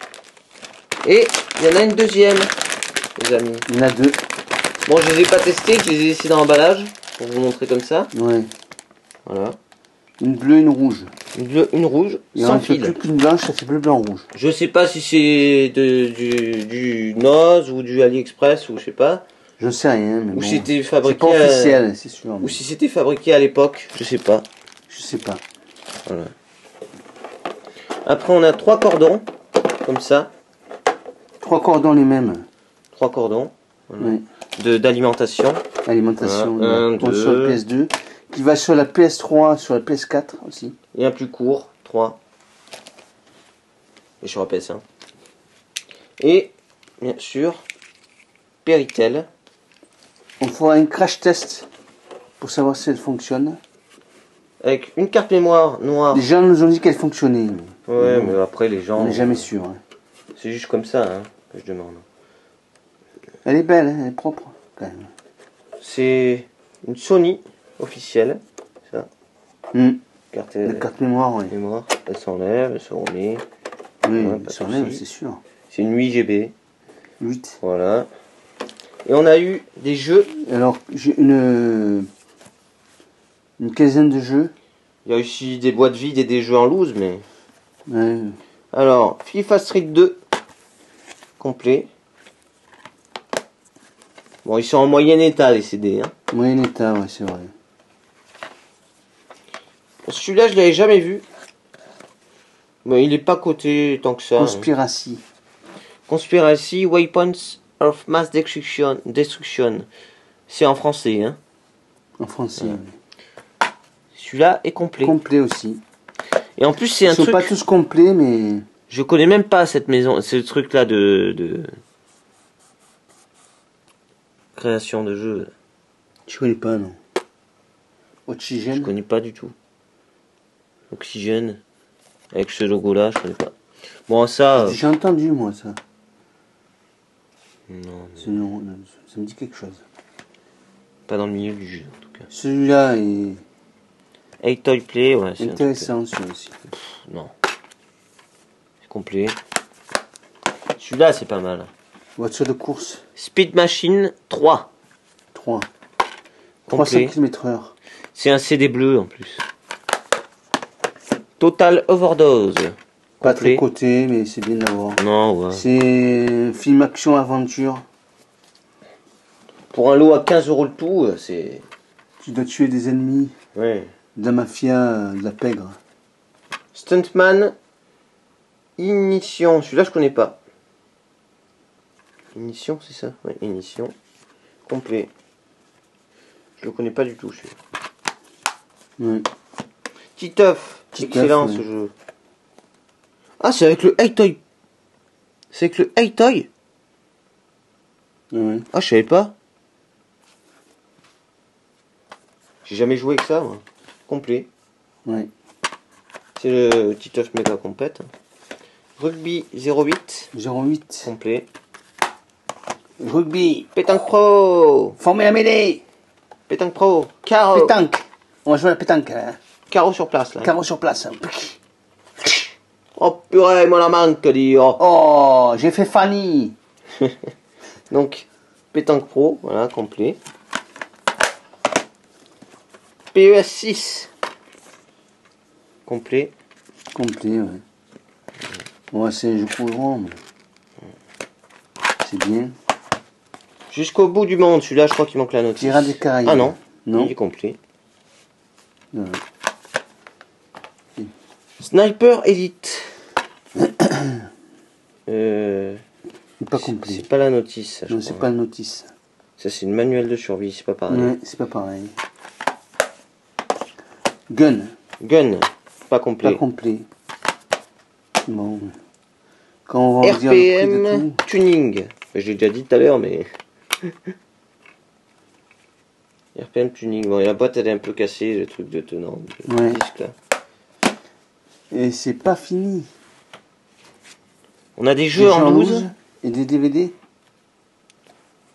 Speaker 2: Et il y en a une deuxième, les amis.
Speaker 1: Il y en a 2.
Speaker 2: Bon, je les ai pas testés. Je les ai laissés dans l'emballage. Pour vous montrer comme ça.
Speaker 1: Ouais.
Speaker 2: Voilà.
Speaker 1: Une bleue, une rouge.
Speaker 2: Une bleue, une rouge, sans fil.
Speaker 1: Plus qu'une blanche, ça fait bleu, blanc, rouge.
Speaker 2: Je sais pas si c'est du Noz ou du AliExpress ou je sais pas.
Speaker 1: Je sais rien, mais
Speaker 2: ou
Speaker 1: bon.
Speaker 2: c'était fabriqué.
Speaker 1: C'est pas officiel, c'est sûr.
Speaker 2: Ou si c'était fabriqué à l'époque, je sais pas.
Speaker 1: Je sais pas.
Speaker 2: Voilà. Après, on a 3 cordons, comme ça.
Speaker 1: 3 cordons les mêmes.
Speaker 2: 3 cordons. Voilà.
Speaker 1: Oui.
Speaker 2: D'alimentation.
Speaker 1: Alimentation.
Speaker 2: Voilà. 1, 2.
Speaker 1: Sur le PS2. Qui va sur la PS3, sur la PS4 aussi.
Speaker 2: Et un plus court, 3. Et sur la PS1. Et, bien sûr, Péritel.
Speaker 1: On fera un crash test pour savoir si elle fonctionne.
Speaker 2: Avec une carte mémoire noire.
Speaker 1: Les gens nous ont dit qu'elle fonctionnait.
Speaker 2: Ouais, mais après les gens...
Speaker 1: On n'est jamais sûr. Hein.
Speaker 2: C'est juste comme ça hein, que je demande.
Speaker 1: Elle est belle, hein, elle est propre quand même.
Speaker 2: C'est une Sony officielle. Ça.
Speaker 1: Carte mémoire, oui.
Speaker 2: Mémoire. Elle s'enlève, elle se remet.
Speaker 1: Oui,
Speaker 2: voilà,
Speaker 1: elle s'enlève, c'est sûr.
Speaker 2: C'est une 8 GB.
Speaker 1: 8.
Speaker 2: Voilà. Et on a eu des jeux.
Speaker 1: Alors, j'ai une quinzaine de jeux.
Speaker 2: Il y a aussi des boîtes vides et des jeux en loose, mais...
Speaker 1: Ouais.
Speaker 2: Alors, FIFA Street 2. Complet. Bon, ils sont en moyen état, les CD. Hein.
Speaker 1: Moyen état, ouais, c'est vrai.
Speaker 2: Celui-là, je l'avais jamais vu. Mais il est pas coté tant que ça.
Speaker 1: Conspiracy.
Speaker 2: Hein. Conspiracy, Weapons of Mass Destruction. C'est en français, hein.
Speaker 1: En français, oui.
Speaker 2: Celui-là est complet.
Speaker 1: Complet aussi.
Speaker 2: Et en plus, c'est un truc...
Speaker 1: Ils sont pas tous complets, mais...
Speaker 2: Je connais même pas cette maison, ce truc-là de... création de jeux.
Speaker 1: Tu connais pas, non? Oxygène?
Speaker 2: Je connais pas du tout. Oxygène. Avec ce logo-là, je connais pas. Bon, ça...
Speaker 1: J'ai entendu, moi, ça.
Speaker 2: Non,
Speaker 1: non, ça me dit quelque chose.
Speaker 2: Pas dans le milieu du jeu, en tout cas.
Speaker 1: Celui-là est
Speaker 2: Eight Toy Play, ouais. C'est
Speaker 1: intéressant celui-là aussi.
Speaker 2: Non. C'est complet. Celui-là, c'est pas mal.
Speaker 1: Voiture de course.
Speaker 2: Speed Machine 3.
Speaker 1: 3.
Speaker 2: Complet.
Speaker 1: 300 km/h.
Speaker 2: C'est un CD bleu en plus. Total Overdose.
Speaker 1: Pas très coté, mais c'est bien d'avoir.
Speaker 2: Non, ouais.
Speaker 1: C'est film action-aventure.
Speaker 2: Pour un lot à 15 € le tout, c'est...
Speaker 1: Tu dois tuer des ennemis.
Speaker 2: Ouais.
Speaker 1: De la mafia, de la pègre.
Speaker 2: Stuntman. Ignition. Celui-là, je connais pas. Ignition, c'est ça? Ouais, Ignition. Complet. Je le connais pas du tout, celui-là.
Speaker 1: Ouais.
Speaker 2: Titeuf. Excellent,
Speaker 1: ouais.
Speaker 2: ce jeu. Ah, c'est avec le Eight Toy. C'est avec le Eight Toy.
Speaker 1: Ouais.
Speaker 2: Ah, je savais pas. J'ai jamais joué avec ça, moi. Complet.
Speaker 1: Ouais.
Speaker 2: C'est le Titeuf méga compète. Rugby 08.
Speaker 1: 08.
Speaker 2: Complet.
Speaker 1: Rugby.
Speaker 2: Pétanque Pro.
Speaker 1: Former la mêlée.
Speaker 2: Pétanque Pro. Carreau.
Speaker 1: Pétanque. On va jouer à la pétanque là.
Speaker 2: Carreau sur place là.
Speaker 1: Carreau sur place.
Speaker 2: Oh purée, mon amant, que dire.
Speaker 1: Oh, j'ai fait Fanny.
Speaker 2: Donc, Pétanque Pro, voilà, complet. PES 6. Complet.
Speaker 1: Complet, ouais. Ouais, c'est un jeu pour grand, mais... C'est bien.
Speaker 2: Jusqu'au bout du monde, celui-là, je crois qu'il manque la notice.
Speaker 1: Pirates des Caraïbes.
Speaker 2: Ah non,
Speaker 1: non.
Speaker 2: Il est complet.
Speaker 1: Ouais.
Speaker 2: Sniper Elite.
Speaker 1: Pas complet.
Speaker 2: C'est pas la notice. Ça,
Speaker 1: non, c'est pas la notice.
Speaker 2: Ça, c'est une manuel de survie, c'est pas pareil.
Speaker 1: Ouais, c'est pas pareil. Gun.
Speaker 2: Gun. Pas complet.
Speaker 1: Pas complet. Bon. Quand on va dire le prix de tout.
Speaker 2: Tuning. Je l'ai déjà dit tout à l'heure, mais... RPM Tuning. Bon, et la boîte, elle est un peu cassée, le truc de tenant.
Speaker 1: Ouais.
Speaker 2: Disque, là.
Speaker 1: Et c'est pas fini.
Speaker 2: On a des jeux en loose.
Speaker 1: Et des DVD.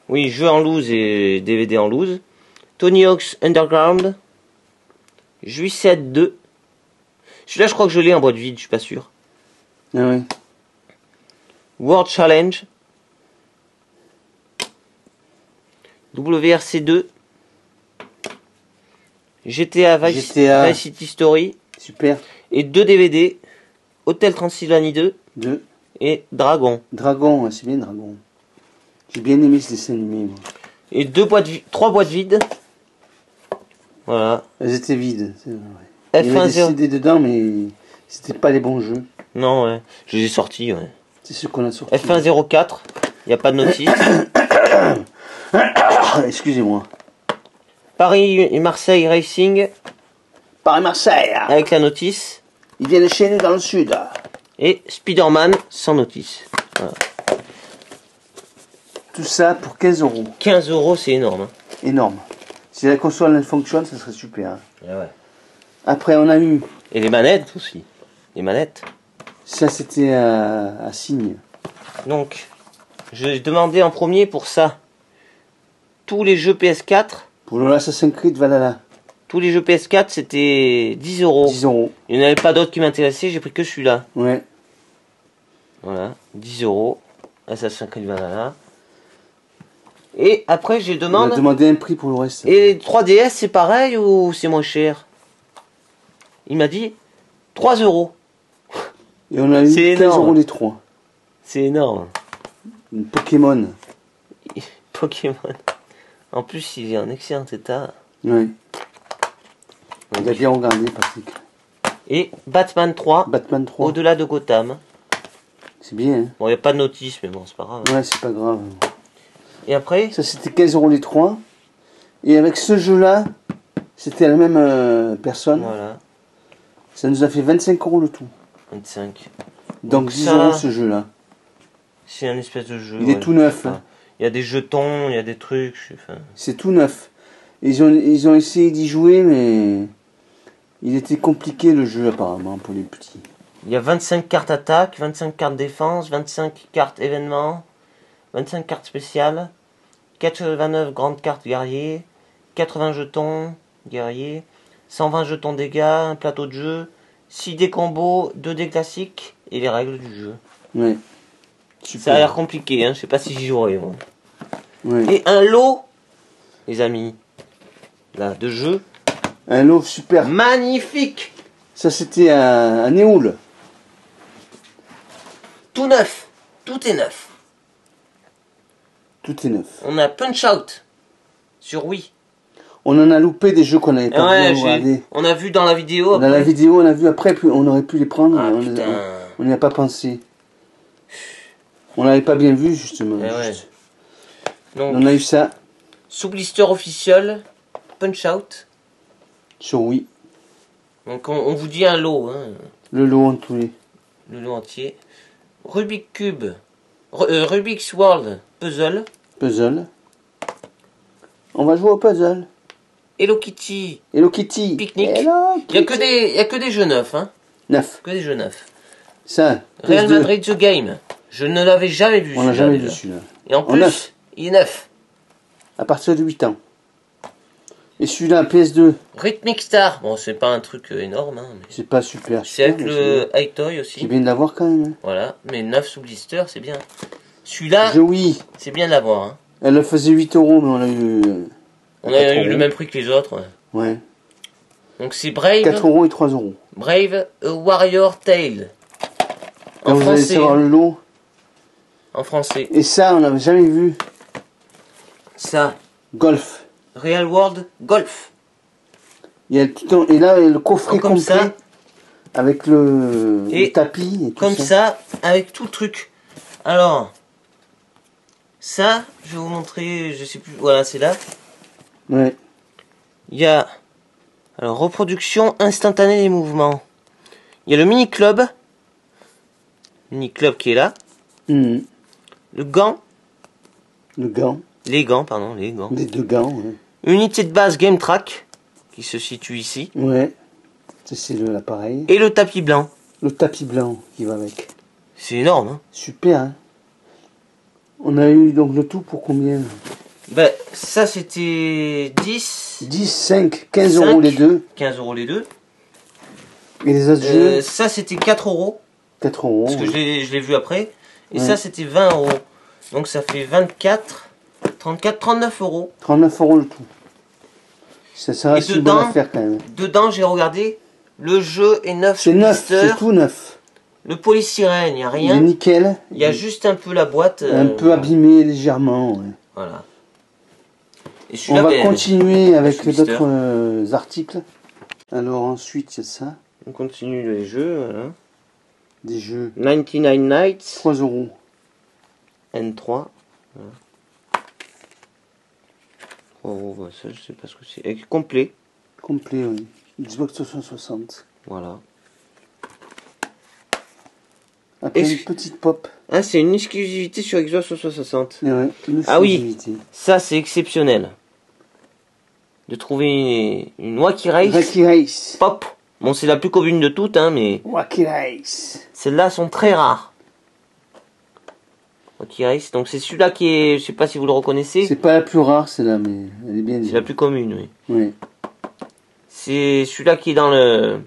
Speaker 2: Oui, jeux en loose et DVD en loose. Tony Hawk's Underground. Juicette 2. Celui-là, je crois que je l'ai en boîte vide, je suis pas sûr.
Speaker 1: Ah oui.
Speaker 2: World Challenge. WRC 2. GTA Vice City Story.
Speaker 1: Super.
Speaker 2: Et 2 DVD. Hotel Transylvanie 2.
Speaker 1: 2.
Speaker 2: Et Dragon.
Speaker 1: Dragon, c'est bien Dragon. J'ai bien aimé ce dessin animé, moi.
Speaker 2: Et 3 boîtes vides. Voilà.
Speaker 1: Elles étaient vides, c'est vrai.
Speaker 2: F1
Speaker 1: Il y avait des CD dedans, mais c'était pas les bons jeux.
Speaker 2: Non, ouais. Je les ai sortis, ouais.
Speaker 1: C'est ce qu'on a sorti.
Speaker 2: F104. Il n'y a pas de notice.
Speaker 1: Excusez-moi.
Speaker 2: Paris et Marseille Racing.
Speaker 1: Paris-Marseille.
Speaker 2: Avec la notice.
Speaker 1: Ils viennent chez nous dans le sud.
Speaker 2: Et Spider-Man sans notice. Voilà.
Speaker 1: Tout ça pour 15 €.
Speaker 2: 15 €, c'est énorme. Hein.
Speaker 1: Énorme. Si la console elle fonctionne, ça serait super. Hein.
Speaker 2: Ouais.
Speaker 1: Après, on a eu...
Speaker 2: Et les manettes aussi. Les manettes.
Speaker 1: Ça, c'était à signe.
Speaker 2: Donc, j'ai demandé en premier pour ça. Tous les jeux PS4.
Speaker 1: Pour le Assassin's Creed Valhalla.
Speaker 2: Tous les jeux PS4, c'était 10 €.
Speaker 1: 10 €.
Speaker 2: Il n'y en avait pas d'autres qui m'intéressaient, j'ai pris que celui-là.
Speaker 1: Ouais.
Speaker 2: Voilà, 10 €. Assassin's Creed Valhalla. Et après, j'ai demandé...
Speaker 1: On a demandé un prix pour le reste.
Speaker 2: Et 3DS, c'est pareil ou c'est moins cher? Il m'a dit 3 €.
Speaker 1: Et on a eu 15 € les 3.
Speaker 2: C'est énorme.
Speaker 1: Une Pokémon.
Speaker 2: Pokémon. En plus, il est en excellent état.
Speaker 1: Oui. Il a bien regardé, Patrick.
Speaker 2: Et Batman 3.
Speaker 1: Batman 3.
Speaker 2: Au-delà de Gotham.
Speaker 1: C'est bien. Hein.
Speaker 2: Bon, il n'y a pas de notice, mais bon, c'est pas grave.
Speaker 1: Ouais, c'est pas grave.
Speaker 2: Et après?
Speaker 1: Ça, c'était 15 € les 3. Et avec ce jeu-là, c'était la même personne.
Speaker 2: Voilà.
Speaker 1: Ça nous a fait 25 € le tout.
Speaker 2: 25.
Speaker 1: Donc 10 € ce jeu-là.
Speaker 2: C'est un espèce de jeu.
Speaker 1: Il est tout neuf.
Speaker 2: Enfin, il y a des jetons, il y a des trucs. Enfin...
Speaker 1: C'est tout neuf. Ils ont essayé d'y jouer, mais il était compliqué le jeu apparemment pour les petits.
Speaker 2: Il y a 25 cartes attaque, 25 cartes défense, 25 cartes événements, 25 cartes spéciales, 89 grandes cartes guerriers, 80 jetons guerriers, 120 jetons dégâts, un plateau de jeu, 6 dés combos, 2 dés classiques et les règles du jeu.
Speaker 1: Ouais.
Speaker 2: Ça a l'air compliqué, hein. Je sais pas si j'y jouerai. Moi.
Speaker 1: Ouais.
Speaker 2: Et un lot, les amis, là, de jeu.
Speaker 1: Un lot super.
Speaker 2: Magnifique.
Speaker 1: Ça c'était un Néoul.
Speaker 2: Tout neuf. Tout est neuf.
Speaker 1: Tout est neuf.
Speaker 2: On a Punch Out sur Wii.
Speaker 1: On en a loupé des jeux qu'on n'avait pas bien regardé.
Speaker 2: On a vu dans la vidéo.
Speaker 1: Dans la vidéo, on a vu après, on aurait pu les prendre.
Speaker 2: Ah,
Speaker 1: on n'y a pas pensé. On n'avait pas bien vu justement. Juste.
Speaker 2: Donc,
Speaker 1: on a eu ça.
Speaker 2: Sous blister officiel, Punch Out.
Speaker 1: Sur Wii.
Speaker 2: Donc on vous dit un lot. Hein.
Speaker 1: Le lot entier.
Speaker 2: Le lot entier. Rubik's Cube. Rubik's World Puzzle.
Speaker 1: Puzzle. On va jouer au puzzle.
Speaker 2: Hello Kitty.
Speaker 1: Hello Kitty.
Speaker 2: Picnic.
Speaker 1: Hello Kitty.
Speaker 2: Il y a que des jeux neufs. Hein.
Speaker 1: Neuf.
Speaker 2: Que des jeux neufs.
Speaker 1: Ça.
Speaker 2: Real Madrid The Game. Je ne l'avais jamais vu.
Speaker 1: On l'a jamais vu celui-là.
Speaker 2: Et en plus, il est neuf.
Speaker 1: À partir de 8 ans. Et celui-là, PS2.
Speaker 2: Rhythmic Star. Bon, c'est pas un truc énorme. Hein, mais...
Speaker 1: C'est pas super.
Speaker 2: C'est avec le Hi-Toy aussi.
Speaker 1: C'est bien de l'avoir quand même. Hein.
Speaker 2: Voilà. Mais 9 sous blister, c'est bien. Celui-là, c'est bien de l'avoir. Hein.
Speaker 1: Elle faisait 8 €, mais on a eu...
Speaker 2: On a eu le même prix que les autres.
Speaker 1: Ouais.
Speaker 2: Donc c'est Brave.
Speaker 1: 4 € et 3 €.
Speaker 2: Brave a Warrior Tale.
Speaker 1: En français. Vous allez savoir le lot.
Speaker 2: En français.
Speaker 1: Et ça, on n'avait jamais vu.
Speaker 2: Ça.
Speaker 1: Golf.
Speaker 2: Real World Golf.
Speaker 1: Il y a et là, le coffret
Speaker 2: comme
Speaker 1: complet.
Speaker 2: Ça.
Speaker 1: Avec le tapis. Et tout
Speaker 2: comme ça, avec tout le truc. Alors, ça, je vais vous montrer, je sais plus, voilà, c'est là.
Speaker 1: Ouais.
Speaker 2: Il y a, alors, reproduction instantanée des mouvements. Il y a le mini club. Mini club qui est là.
Speaker 1: Mmh.
Speaker 2: Le gant.
Speaker 1: Le gant.
Speaker 2: Les gants, pardon, les gants.
Speaker 1: Les deux gants, ouais.
Speaker 2: Unité de base Game Track, qui se situe ici.
Speaker 1: Ouais. C'est l'appareil.
Speaker 2: Et le tapis blanc.
Speaker 1: Le tapis blanc qui va avec.
Speaker 2: C'est énorme, hein.
Speaker 1: Super, hein. On a eu donc le tout pour combien?
Speaker 2: Ben, ça c'était 10.
Speaker 1: 10, 5, 15 € les deux.
Speaker 2: 15 € les deux.
Speaker 1: Et les autres jeux?
Speaker 2: Ça c'était 4 €.
Speaker 1: 4 €.
Speaker 2: Parce que je l'ai vu après. Et ça c'était 20 €. Donc ça fait 24, 34, 39 €.
Speaker 1: 39 € le tout. Ça reste une bonne affaire quand même.
Speaker 2: Dedans j'ai regardé. Le jeu est neuf.
Speaker 1: C'est neuf, c'est tout neuf.
Speaker 2: Le polystyrène, il n'y a rien.
Speaker 1: Il est nickel.
Speaker 2: Il y a juste un peu la boîte.
Speaker 1: Un peu abîmée légèrement. Ouais.
Speaker 2: Voilà. Et
Speaker 1: on va continuer avec d'autres articles. Alors ensuite, il y a ça.
Speaker 2: On continue les jeux. Voilà.
Speaker 1: Des jeux.
Speaker 2: 99 Nights.
Speaker 1: 3 €.
Speaker 2: N3. Voilà. 3 €, ça je sais pas ce que c'est. Complet.
Speaker 1: Complet, oui. Xbox 360.
Speaker 2: Voilà.
Speaker 1: Après une petite pop.
Speaker 2: Ah, c'est une exclusivité sur Xbox 360.
Speaker 1: Ouais,
Speaker 2: ah oui, ça c'est exceptionnel. De trouver une Wacky Race.
Speaker 1: Wacky Race.
Speaker 2: Pop. Bon, c'est la plus commune de toutes, hein, mais...
Speaker 1: Wacky Race.
Speaker 2: Celles-là sont très rares. Wacky Race. Donc c'est celui-là qui est... Je sais pas si vous le reconnaissez.
Speaker 1: C'est pas la plus rare, celle-là, mais elle est bien.
Speaker 2: C'est la plus commune, oui.
Speaker 1: Oui.
Speaker 2: C'est celui-là qui est dans le...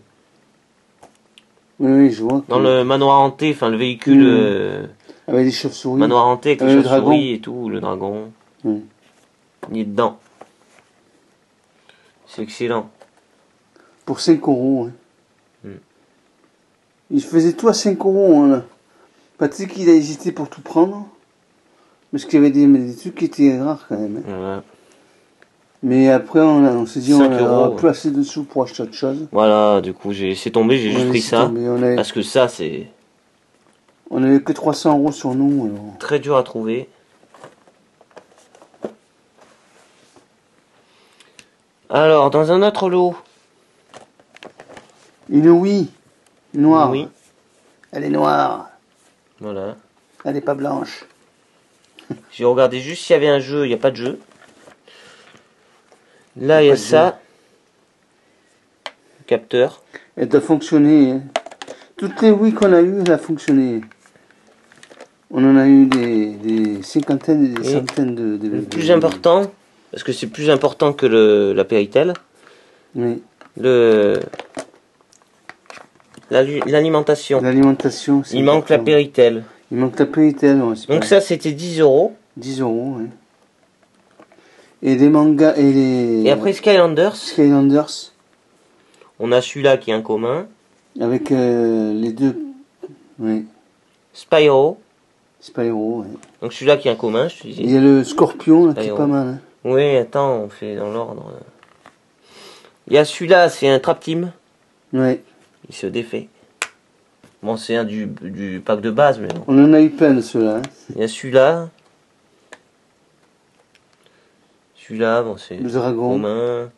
Speaker 1: Oui, je vois.
Speaker 2: Dans le manoir hanté, enfin le véhicule...
Speaker 1: avec des chauves-souris.
Speaker 2: Manoir hanté avec les chauves-souris et tout, le dragon. Il est dedans. C'est excellent.
Speaker 1: Pour 5 €. Hein. Il faisait tout à 5 €. Hein, là. Patrick, il a hésité pour tout prendre. Parce qu'il y avait des trucs qui étaient rares quand même. Hein.
Speaker 2: Voilà.
Speaker 1: Mais après, on s'est dit, on a plus assez de sous pour acheter autre chose.
Speaker 2: Voilà, du coup, c'est tombé, j'ai juste pris ça. Parce que ça, c'est...
Speaker 1: On n'avait que 300 € sur nous. Alors.
Speaker 2: Très dur à trouver. Alors, dans un autre lot.
Speaker 1: Une Wii. Noire.
Speaker 2: Oui.
Speaker 1: Elle est noire.
Speaker 2: Voilà.
Speaker 1: Elle n'est pas blanche.
Speaker 2: J'ai regardé juste s'il y avait un jeu, il n'y a pas de jeu. Là, il y a ça. Capteur.
Speaker 1: Elle doit fonctionner. Hein. Toutes les Wii qu'on a eues, elles ont fonctionné. On en a eu des cinquantaines et des centaines de
Speaker 2: le plus important, parce que c'est plus important que la Péritel.
Speaker 1: Oui.
Speaker 2: l'alimentation.
Speaker 1: L'alimentation,
Speaker 2: Il manque la Péritel.
Speaker 1: Il manque la Péritel, ouais,
Speaker 2: donc ça, c'était 10 €.
Speaker 1: 10 €, oui. Et les mangas et les...
Speaker 2: Et après Skylanders.
Speaker 1: Skylanders.
Speaker 2: On a celui-là qui est un commun.
Speaker 1: Avec les deux... Oui.
Speaker 2: Spyro.
Speaker 1: Spyro, oui.
Speaker 2: Donc celui-là qui est un commun, je te disais.
Speaker 1: Il y a le Scorpion, là, qui est pas mal. Hein.
Speaker 2: Oui, attends, on fait dans l'ordre. Il y a celui-là, c'est un Trap Team.
Speaker 1: Ouais.
Speaker 2: Il se défait. Bon, c'est un du pack de base, mais bon.
Speaker 1: On en a eu plein de ceux-là. Hein.
Speaker 2: Il y a celui-là. Celui-là, bon, c'est
Speaker 1: le dragon.
Speaker 2: Commun.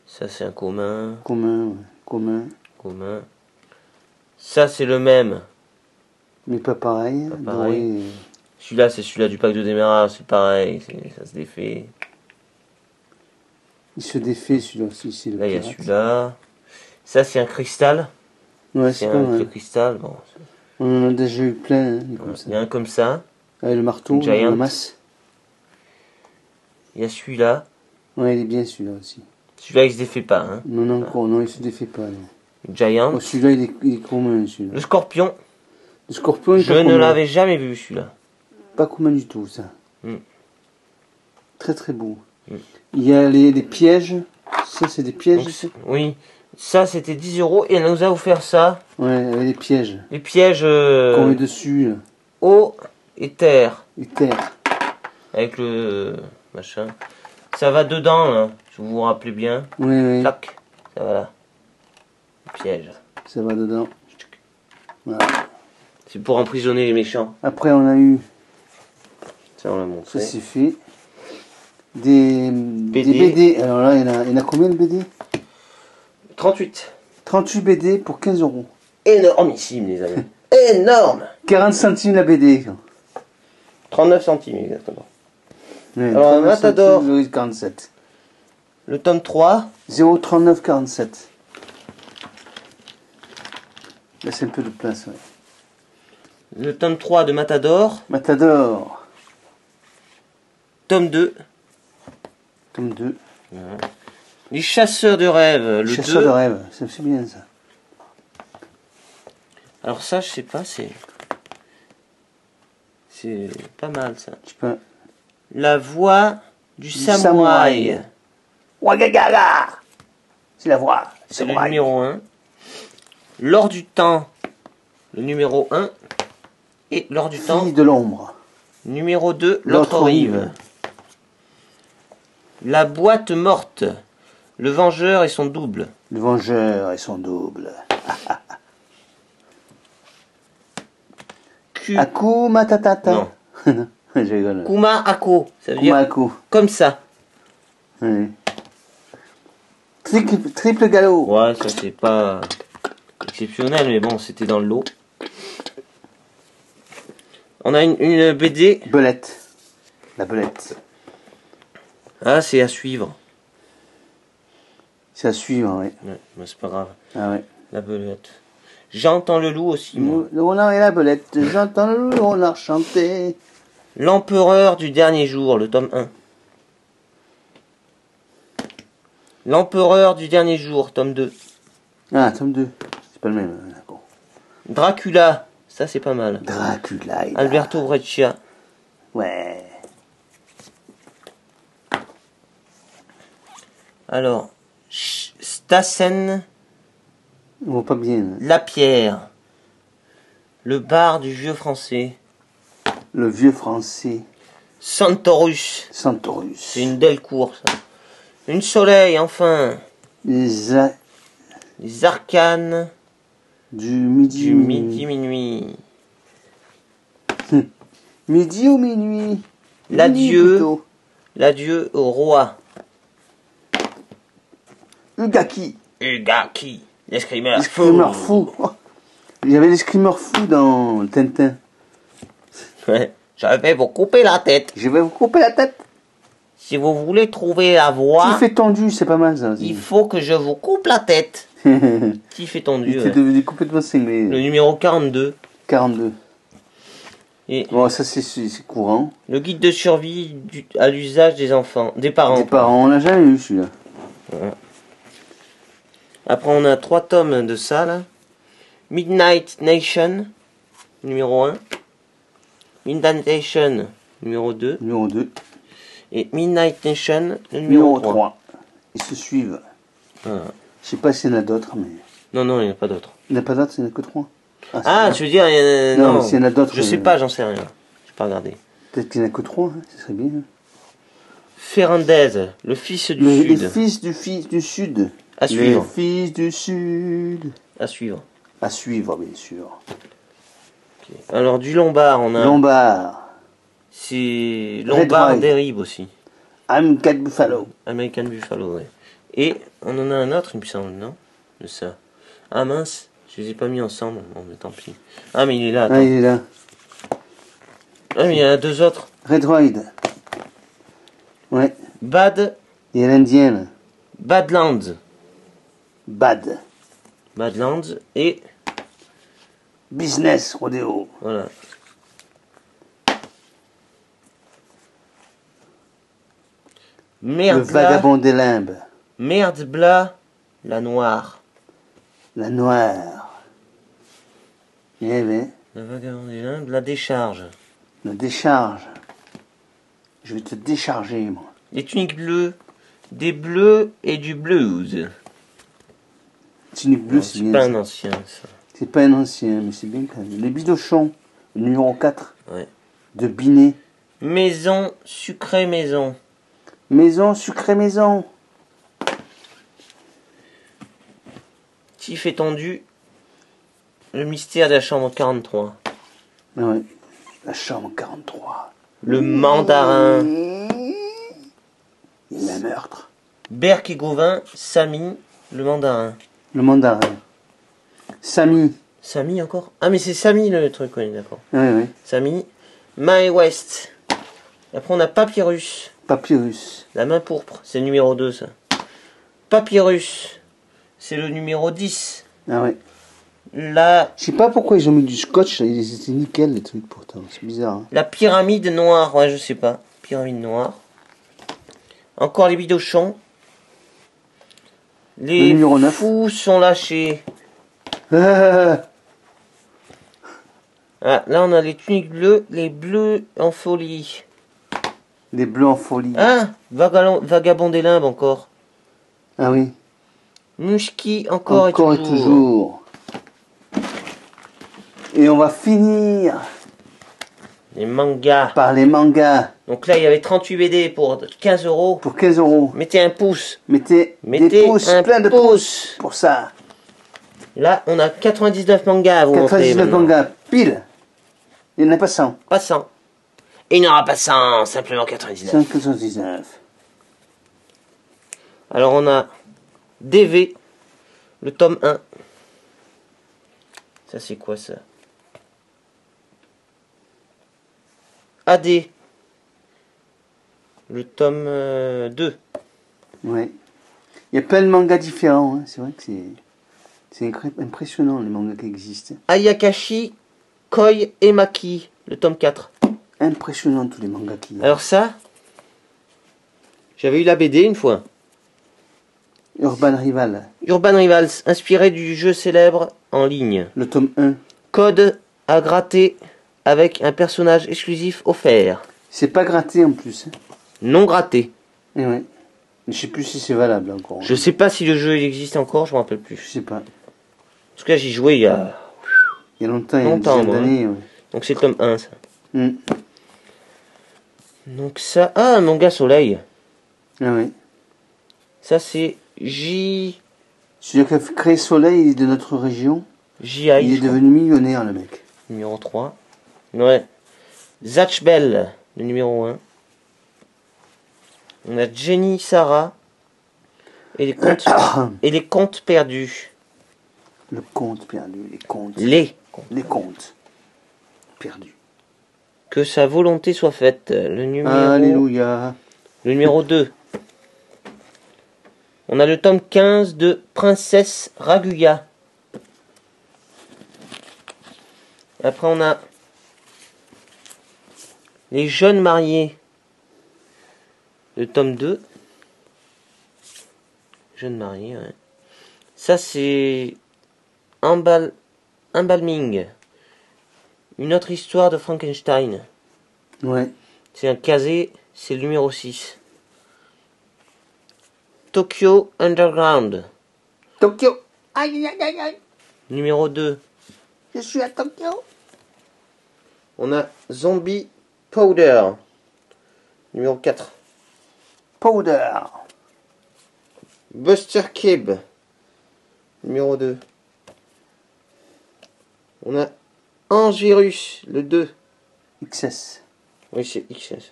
Speaker 2: Ça, c'est un commun.
Speaker 1: Commun, ouais. Commun.
Speaker 2: Commun. Ça, c'est le même.
Speaker 1: Mais pas pareil.
Speaker 2: Pas pareil. Celui-là, c'est celui-là du pack de démarrage, c'est pareil, ça se défait.
Speaker 1: Il se défait celui-là aussi.
Speaker 2: Là, il y a celui-là. Ça, c'est un cristal.
Speaker 1: Ouais, c'est pas mal.
Speaker 2: Cristal, bon.
Speaker 1: On en a déjà eu plein. Hein,
Speaker 2: comme ça. Il y a un comme ça.
Speaker 1: Avec le marteau, la masse.
Speaker 2: Il y a celui-là.
Speaker 1: Ouais, il est bien celui-là aussi.
Speaker 2: Celui-là, il se défait pas. Hein.
Speaker 1: Non, il se défait pas. Non.
Speaker 2: Giant.
Speaker 1: Oh, celui-là, il est commun, celui-là.
Speaker 2: Le scorpion.
Speaker 1: Le scorpion,
Speaker 2: je ne l'avais jamais vu, celui-là.
Speaker 1: Pas commun du tout, ça. Très très beau.
Speaker 2: Mm.
Speaker 1: Il y a les pièges. Ça, c'est des pièges.
Speaker 2: Donc, oui. Ça, c'était 10 € et elle nous a offert ça.
Speaker 1: Ouais, avec les pièges.
Speaker 2: Les pièges.
Speaker 1: Qu'on met dessus. Là.
Speaker 2: Eau et terre.
Speaker 1: Et terre.
Speaker 2: Avec le machin. Ça va dedans, là. Si vous vous rappelez bien.
Speaker 1: Oui.
Speaker 2: Clac. Ça va là. Le piège.
Speaker 1: Ça va dedans. Voilà.
Speaker 2: C'est pour emprisonner les méchants.
Speaker 1: Après, on a eu.
Speaker 2: Ça, on l'a montré.
Speaker 1: Ça, c'est fait. Des BD. Alors là, il y en a combien de BD?
Speaker 2: 38.
Speaker 1: 38 BD pour 15 €.
Speaker 2: Énormissime, les amis. Énorme.
Speaker 1: 40 centimes la BD.
Speaker 2: 39 centimes, exactement.
Speaker 1: Ouais,
Speaker 2: alors, Matador.
Speaker 1: 47.
Speaker 2: Le tome 3.
Speaker 1: 0,39,47. Laisse un peu de place, ouais.
Speaker 2: Le tome 3 de Matador.
Speaker 1: Matador.
Speaker 2: Tome 2.
Speaker 1: Tome 2.
Speaker 2: Voilà. Les chasseurs de rêves. Le
Speaker 1: chasseurs
Speaker 2: 2.
Speaker 1: de rêves, c'est bien ça.
Speaker 2: Alors ça, je sais pas, c'est pas mal ça.
Speaker 1: Tu peux...
Speaker 2: La voix du samouraï.
Speaker 1: Wagagaga. C'est la voix.
Speaker 2: C'est le numéro 1. L'or du temps. Le numéro 1. Et l'or du temps.
Speaker 1: Fille de l'ombre.
Speaker 2: Numéro 2. L'autre rive. La boîte morte. Le vengeur et son double.
Speaker 1: Le vengeur et son double. Aku matatata.
Speaker 2: Non.
Speaker 1: Je rigole.
Speaker 2: Kuma Ako. Ça veut
Speaker 1: Kuma
Speaker 2: dire
Speaker 1: Ako.
Speaker 2: comme ça.
Speaker 1: Oui. Triple galop.
Speaker 2: Ouais, ça c'est pas exceptionnel, mais bon, c'était dans le lot. On a une BD.
Speaker 1: Belette. La belette.
Speaker 2: Ah, c'est à suivre.
Speaker 1: C'est à suivre, oui.
Speaker 2: Ouais, mais c'est pas grave.
Speaker 1: Ah ouais.
Speaker 2: La belette. J'entends le loup aussi, moi.
Speaker 1: Le renard et la belette. J'entends le renard chanter.
Speaker 2: L'empereur du dernier jour, le tome 1. L'empereur du dernier jour, tome 2.
Speaker 1: Ah, tome 2. C'est pas le même, d'accord.
Speaker 2: Dracula, ça c'est pas mal.
Speaker 1: Dracula.
Speaker 2: Alberto Breccia.
Speaker 1: Ouais.
Speaker 2: Alors, Stassen.
Speaker 1: On voit pas bien.
Speaker 2: Lapierre. Le bar du vieux français.
Speaker 1: Le vieux français.
Speaker 2: Santorus.
Speaker 1: Santorus.
Speaker 2: C'est une Delcourt, ça. Une soleil, enfin.
Speaker 1: Les
Speaker 2: arcanes.
Speaker 1: Du midi.
Speaker 2: Minuit.
Speaker 1: Midi ou minuit.
Speaker 2: L'adieu. L'adieu au roi.
Speaker 1: Ugaki.
Speaker 2: L'escrimeur
Speaker 1: fou. Oh. Il y avait l'escrimeur fou dans Tintin.
Speaker 2: Ouais. Je vais vous couper la tête. Si vous voulez trouver la voix...
Speaker 1: Qui fait tendu, c'est pas mal ça.
Speaker 2: Il faut que je vous coupe la tête. Qui fait tendu.
Speaker 1: Il était devenu complètement cinglé.
Speaker 2: Le numéro 42.
Speaker 1: 42.
Speaker 2: Et
Speaker 1: bon, ça c'est courant.
Speaker 2: Le guide de survie à l'usage des enfants, des parents.
Speaker 1: Des parents, on l'a jamais eu celui-là.
Speaker 2: Ouais. Après, on a 3 tomes de ça, là. Midnight Nation, numéro 1. Midnight Nation, numéro 2.
Speaker 1: Numéro 2.
Speaker 2: Et Midnight Nation, le numéro 3.
Speaker 1: Ils se suivent.
Speaker 2: Voilà.
Speaker 1: Je sais pas s'il y en a d'autres, mais...
Speaker 2: Non, il n'y en a pas d'autres.
Speaker 1: Il n'y en a pas d'autres, il n'y en a que 3.
Speaker 2: Tu veux dire...
Speaker 1: non, s'il y en a d'autres...
Speaker 2: Je sais pas, j'en sais rien. Je pas regardé.
Speaker 1: Peut-être qu'il n'y en a que 3, hein, ce serait bien.
Speaker 2: Ferrandez, le fils du Sud.
Speaker 1: Le fils du Sud.
Speaker 2: À suivre.
Speaker 1: Le fils du Sud.
Speaker 2: À suivre.
Speaker 1: À suivre, bien sûr.
Speaker 2: Okay. Alors, du Lombard, on a...
Speaker 1: Lombard.
Speaker 2: C'est Lombard Dérive aussi.
Speaker 1: American Buffalo.
Speaker 2: American Buffalo, ouais. Et on en a un autre, il me semble, non? De ça. Ah mince, je les ai pas mis ensemble. Bon, mais tant pis. Ah, mais il est là, attends.
Speaker 1: Ah, il est là.
Speaker 2: Ah, mais il y en a 2 autres.
Speaker 1: Red Ride. Ouais.
Speaker 2: Bad.
Speaker 1: Il y a l'Indienne.
Speaker 2: Badlands. Badlands et...
Speaker 1: Business Rodeo.
Speaker 2: Voilà. Merde.
Speaker 1: Le vagabond des limbes.
Speaker 2: Merde bla, la noire.
Speaker 1: La noire. Eh bien.
Speaker 2: Le vagabond des limbes, la décharge.
Speaker 1: La décharge. Je vais te décharger, moi.
Speaker 2: Les tuniques bleues, des bleus et du blues.
Speaker 1: Tunique bleue, c'est bien.
Speaker 2: C'est pas un ancien, ça.
Speaker 1: C'est pas un ancien, mais c'est bien quand même. Les Bidochons, le numéro 4.
Speaker 2: Ouais.
Speaker 1: De Binet.
Speaker 2: Maison, sucrée maison.
Speaker 1: Maison, sucrée maison.
Speaker 2: Tif étendu. Le mystère de la chambre 43.
Speaker 1: Ah ouais. La chambre 43.
Speaker 2: Le mandarin.
Speaker 1: Il y a un meurtre.
Speaker 2: Berk et Gauvin, Samy, le mandarin.
Speaker 1: Le mandarin. Samy.
Speaker 2: Samy encore? Ah mais c'est Samy le truc, oui, d'accord.
Speaker 1: Oui.
Speaker 2: Samy. Mae West. Après on a Papyrus.
Speaker 1: Papyrus.
Speaker 2: La main pourpre, c'est le numéro 2 ça. Papyrus, c'est le numéro 10.
Speaker 1: Ah ouais.
Speaker 2: La...
Speaker 1: Je sais pas pourquoi ils ont mis du scotch, ils étaient nickel les trucs pourtant, c'est bizarre. Hein.
Speaker 2: La pyramide noire, ouais je sais pas. Pyramide noire. Encore les bidochons. Les fous sont lâchés. Ah, là on a les tuniques bleues, les bleus en folie.
Speaker 1: Les bleus en folie.
Speaker 2: Ah, vagabond des limbes encore.
Speaker 1: Ah oui.
Speaker 2: Mouchki encore,
Speaker 1: et toujours. Et on va finir
Speaker 2: les mangas.
Speaker 1: Par les mangas.
Speaker 2: Donc là il y avait 38 BD pour 15 €.
Speaker 1: Pour 15 €.
Speaker 2: Mettez un pouce.
Speaker 1: Mettez des pouces, plein de pouces pour ça.
Speaker 2: Là on a 99 mangas à vous montrer.
Speaker 1: 99 mangas, pile. Il n'y en a pas 100.
Speaker 2: Pas 100. Et il n'y en aura pas 100, simplement 99.
Speaker 1: 199.
Speaker 2: Alors on a DV, le tome 1. Ça c'est quoi ça? AD, le tome 2.
Speaker 1: Ouais. Il y a plein de mangas différents. Hein. C'est vrai que c'est impressionnant les mangas qui existent.
Speaker 2: Ayakashi, Koi et Maki, le tome 4.
Speaker 1: Impressionnant tous les mangas qu'il y a.
Speaker 2: Alors ça, j'avais eu la BD une fois.
Speaker 1: Urban Rival.
Speaker 2: Urban Rivals, inspiré du jeu célèbre en ligne.
Speaker 1: Le tome 1.
Speaker 2: Code à gratter avec un personnage exclusif offert.
Speaker 1: C'est pas gratté en plus. Hein.
Speaker 2: Non gratté.
Speaker 1: Et ouais. Je sais plus si c'est valable encore.
Speaker 2: Je sais pas si le jeu il existe encore, je me rappelle plus.
Speaker 1: Je sais pas.
Speaker 2: Parce que là j'y jouais il y a...
Speaker 1: Il y a longtemps, il y a une dizaine d'années. Ouais.
Speaker 2: Donc c'est le tome 1 ça. Donc ça... Ah, un manga soleil.
Speaker 1: Ah oui.
Speaker 2: Ça c'est J...
Speaker 1: Celui qui a créé Soleil de notre région.
Speaker 2: J.I.
Speaker 1: Il est devenu millionnaire le mec.
Speaker 2: Numéro 3. Ouais. Zatch Bell, le numéro 1. On a Jenny Sarah. Et les contes, et les contes perdus.
Speaker 1: Le conte perdu, les contes.
Speaker 2: Les
Speaker 1: contes perdus.
Speaker 2: Que sa volonté soit faite. Le numéro...
Speaker 1: Alléluia.
Speaker 2: Le numéro 2. On a le tome 15 de Princesse Raguya. Après on a Les jeunes mariés. Le tome 2. Jeunes mariés, ouais. Ça, c'est Embalming. Une autre histoire de Frankenstein.
Speaker 1: Ouais.
Speaker 2: C'est un casé, c'est le numéro 6. Tokyo Underground.
Speaker 1: Tokyo. Aïe, aïe, aïe, aïe.
Speaker 2: Numéro 2.
Speaker 1: Je suis à Tokyo.
Speaker 2: On a Zombie Powder. Numéro 4.
Speaker 1: Powder.
Speaker 2: Buster Kib. Numéro 2. On a Angevirus, le 2.
Speaker 1: XS.
Speaker 2: Oui, c'est XS.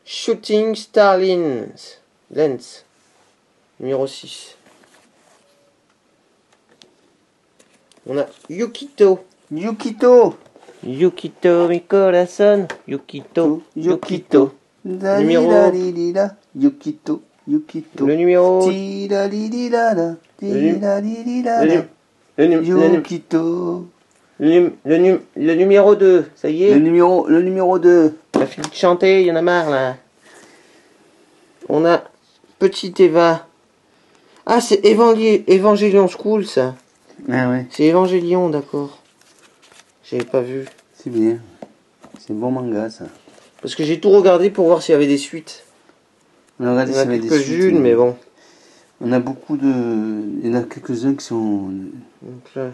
Speaker 2: Shooting Star Lens. Numéro 6. On a Yukito.
Speaker 1: Yukito.
Speaker 2: Yukito, mi corazón. Yukito. Yukito. Numéro...
Speaker 1: Yukito. Yukito.
Speaker 2: Le numéro...
Speaker 1: Yukito.
Speaker 2: Le numéro 2, ça y est.
Speaker 1: Le numéro 2.
Speaker 2: La fille de chanter, il y en a marre là. On a Petit Eva. Ah, c'est Evangelion School ça.
Speaker 1: Ah ouais.
Speaker 2: C'est Evangelion, d'accord. J'avais pas vu.
Speaker 1: C'est bien. C'est bon manga ça.
Speaker 2: Parce que j'ai tout regardé pour voir s'il y avait des suites.
Speaker 1: On a regardé s'il y avait des suites.
Speaker 2: Quelques-unes, mais bon.
Speaker 1: On a beaucoup de... Il y en a quelques-uns qui sont...
Speaker 2: Donc là...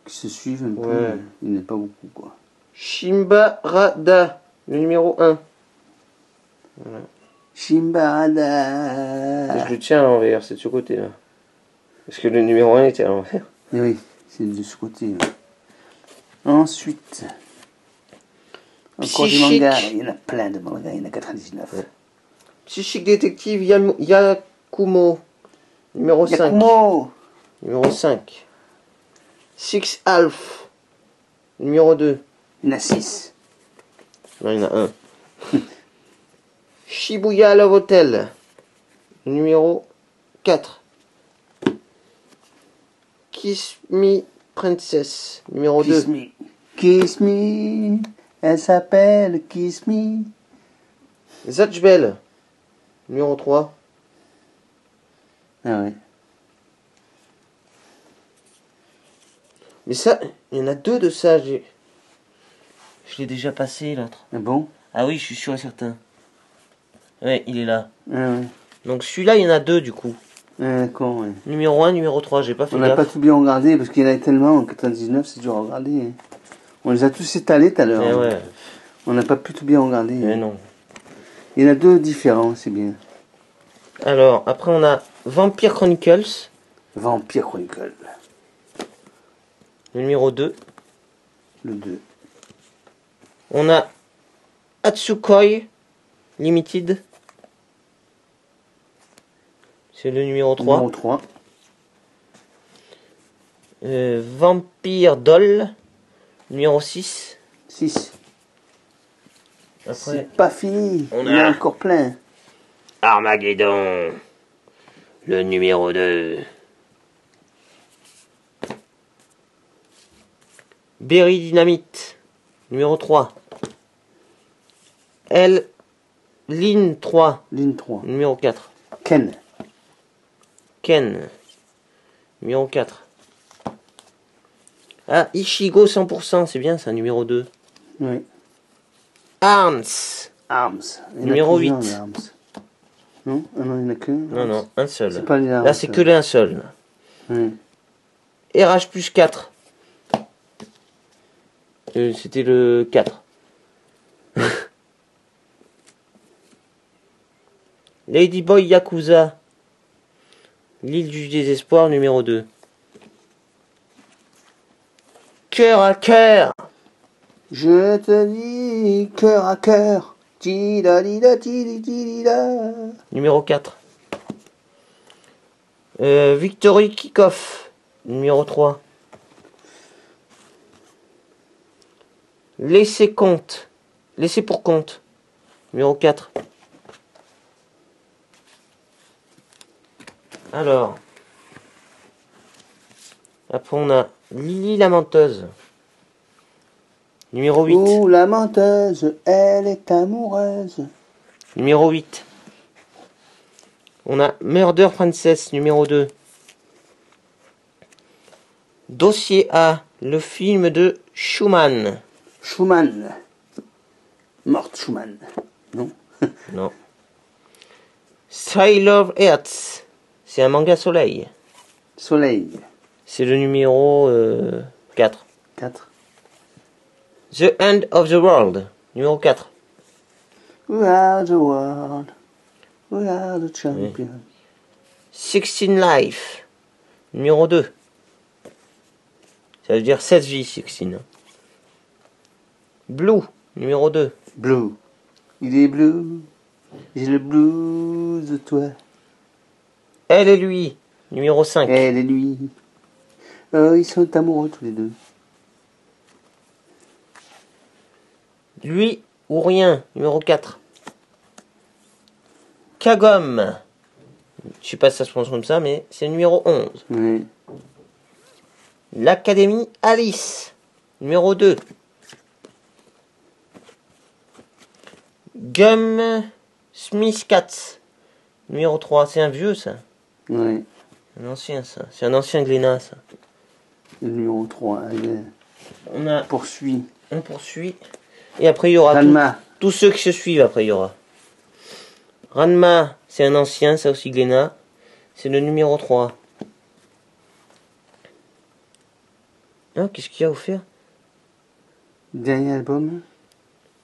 Speaker 1: qui se suivent un peu.
Speaker 2: Ouais.
Speaker 1: Il n'y en a pas beaucoup quoi.
Speaker 2: Shimbarada, le numéro 1. Voilà.
Speaker 1: Shimbarada.
Speaker 2: Je le tiens à l'envers, c'est de ce côté là. Parce que le numéro 1 était à l'envers.
Speaker 1: Et oui, c'est de ce côté là. Ensuite... Encore des mangas, il y en a plein de mangas, il y en a 99.
Speaker 2: Ouais. Psychic Detective Yakumo, numéro 5.
Speaker 1: Yakumo.
Speaker 2: Numéro 5. Six Half, numéro 2.
Speaker 1: Il y en a 6.
Speaker 2: Non, il y en a 1. Shibuya Love Hotel, numéro 4. Kiss Me Princess, numéro 2.
Speaker 1: Kiss Me. Kiss Me. Elle s'appelle Kiss Me.
Speaker 2: Zatch Bell, numéro 3.
Speaker 1: Ah ouais.
Speaker 2: Mais ça, il y en a 2 de ça. Je l'ai déjà passé l'autre.
Speaker 1: Ah bon?
Speaker 2: Ah oui, je suis sûr et certain. Ouais, il est là.
Speaker 1: Ah ouais.
Speaker 2: Donc celui-là, il y en a 2 du coup.
Speaker 1: Ah, d'accord, ouais.
Speaker 2: Numéro 1, numéro 3, j'ai pas fait
Speaker 1: On
Speaker 2: gaffe.
Speaker 1: n'a pas tout bien regardé parce qu'il y en a tellement en 99, c'est dur à regarder. Hein. On les a tous étalés tout à l'heure.
Speaker 2: Eh ouais.
Speaker 1: On n'a pas pu tout bien regarder.
Speaker 2: Mais
Speaker 1: hein.
Speaker 2: non.
Speaker 1: Il y en a 2 différents, c'est bien.
Speaker 2: Alors, après on a Vampire Chronicles.
Speaker 1: Vampire Chronicle.
Speaker 2: Le numéro 2.
Speaker 1: Le 2.
Speaker 2: On a Atsukoi Limited. C'est le numéro 3.
Speaker 1: Numéro 3.
Speaker 2: Vampire Doll. Numéro 6.
Speaker 1: 6.
Speaker 2: Après,
Speaker 1: C'est pas fini.
Speaker 2: on
Speaker 1: Il y en a
Speaker 2: a-
Speaker 1: encore plein.
Speaker 2: Armageddon. Le numéro 2. Berry Dynamite. Numéro 3. Ligne 3.
Speaker 1: Ligne 3.
Speaker 2: Numéro 4.
Speaker 1: Ken.
Speaker 2: Ken. Numéro 4. Ah, Ichigo 100%, c'est bien ça, numéro 2.
Speaker 1: Oui.
Speaker 2: Arms.
Speaker 1: Arms. Il y en a
Speaker 2: Numéro
Speaker 1: plusieurs,
Speaker 2: 8.
Speaker 1: les Arms. Non? Ah non, il n'y en a qu'un.
Speaker 2: Non, non, un seul.
Speaker 1: C'est pas les Arms.
Speaker 2: Là, c'est que un seul.
Speaker 1: Oui.
Speaker 2: RH plus 4. C'était le 4. Ladyboy Yakuza. L'île du désespoir, numéro 2. Cœur à cœur.
Speaker 1: Je te dis cœur à cœur. Tidalida, tididida.
Speaker 2: Numéro 4. Victory Kickoff. Numéro 3. Laissez compte. Laissez pour compte. Numéro 4. Alors. Après on a Lily la menteuse. Numéro 8.
Speaker 1: Oh, la menteuse, elle est amoureuse.
Speaker 2: Numéro 8. On a Murder Princess numéro 2. Dossier A, le film de Schumann.
Speaker 1: Schumann. Mort Schumann. Non.
Speaker 2: Non. Sailor Earth. C'est un manga soleil.
Speaker 1: Soleil.
Speaker 2: C'est le numéro 4.
Speaker 1: 4.
Speaker 2: The End of the World. Numéro 4.
Speaker 1: We are the world. We are the champion.
Speaker 2: 16 Life. Numéro 2. Ça veut dire 16 vies, 16. Blue. Numéro 2.
Speaker 1: Blue. Il est blue. J'ai le blues de toi.
Speaker 2: Elle et lui. Numéro 5.
Speaker 1: Elle et lui. Ils sont amoureux tous les deux.
Speaker 2: Lui ou rien. Numéro 4. Kagome. Je sais pas si ça se prononce comme ça, mais c'est le numéro 11.
Speaker 1: Oui.
Speaker 2: L'Académie Alice. Numéro 2. Gum Smith Cats. Numéro 3. C'est un vieux, ça.
Speaker 1: Oui.
Speaker 2: Un ancien, ça. C'est un ancien Glénat, ça.
Speaker 1: Le numéro 3.
Speaker 2: On
Speaker 1: poursuit.
Speaker 2: On poursuit. Et après, il y aura tous ceux qui se suivent. Après, il y aura. Ranma, c'est un ancien, ça aussi Glénat. C'est le numéro 3. Ah, qu'est-ce qu'il y a offert?
Speaker 1: Dernier album.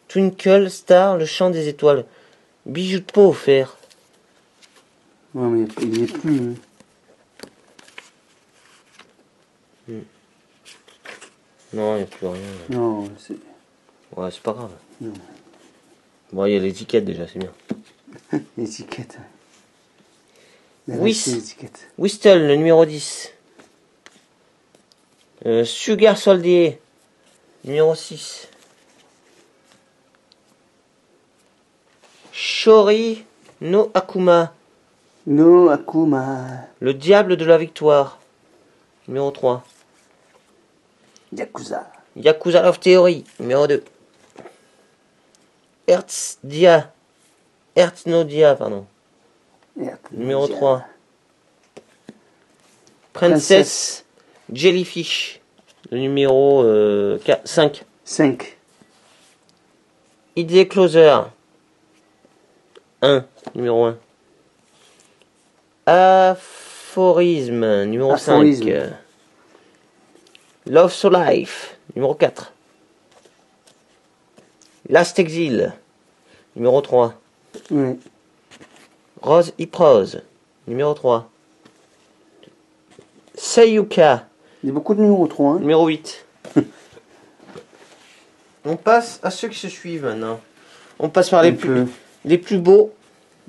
Speaker 2: Twinkle Star, le chant des étoiles. Bijoux de peau offert.
Speaker 1: Non, mais il n'est plus.
Speaker 2: Non, il n'y a plus rien. Là.
Speaker 1: Non, c'est...
Speaker 2: Ouais, c'est pas grave.
Speaker 1: Non.
Speaker 2: Bon, il y a l'étiquette déjà, c'est bien.
Speaker 1: L'étiquette.
Speaker 2: Whistle, le numéro 10. Sugar Soldier, numéro 6. Shori no Akuma.
Speaker 1: No Akuma.
Speaker 2: Le diable de la victoire, numéro 3.
Speaker 1: Yakuza.
Speaker 2: Yakuza Love Theory, numéro 2. Hertz no Dia, pardon. Numéro 3. Princess Jellyfish, le numéro 5.
Speaker 1: 5.
Speaker 2: Idea Closer, 1, numéro 1. Aphorisme, numéro 5. Love So Life, numéro 4. Last Exile, numéro 3.
Speaker 1: Oui.
Speaker 2: Rose Hyprose, numéro 3. Seiyuka.
Speaker 1: Il y a beaucoup de numéro 3. Hein.
Speaker 2: Numéro 8. On passe à ceux qui se suivent maintenant. On passe par les plus beaux.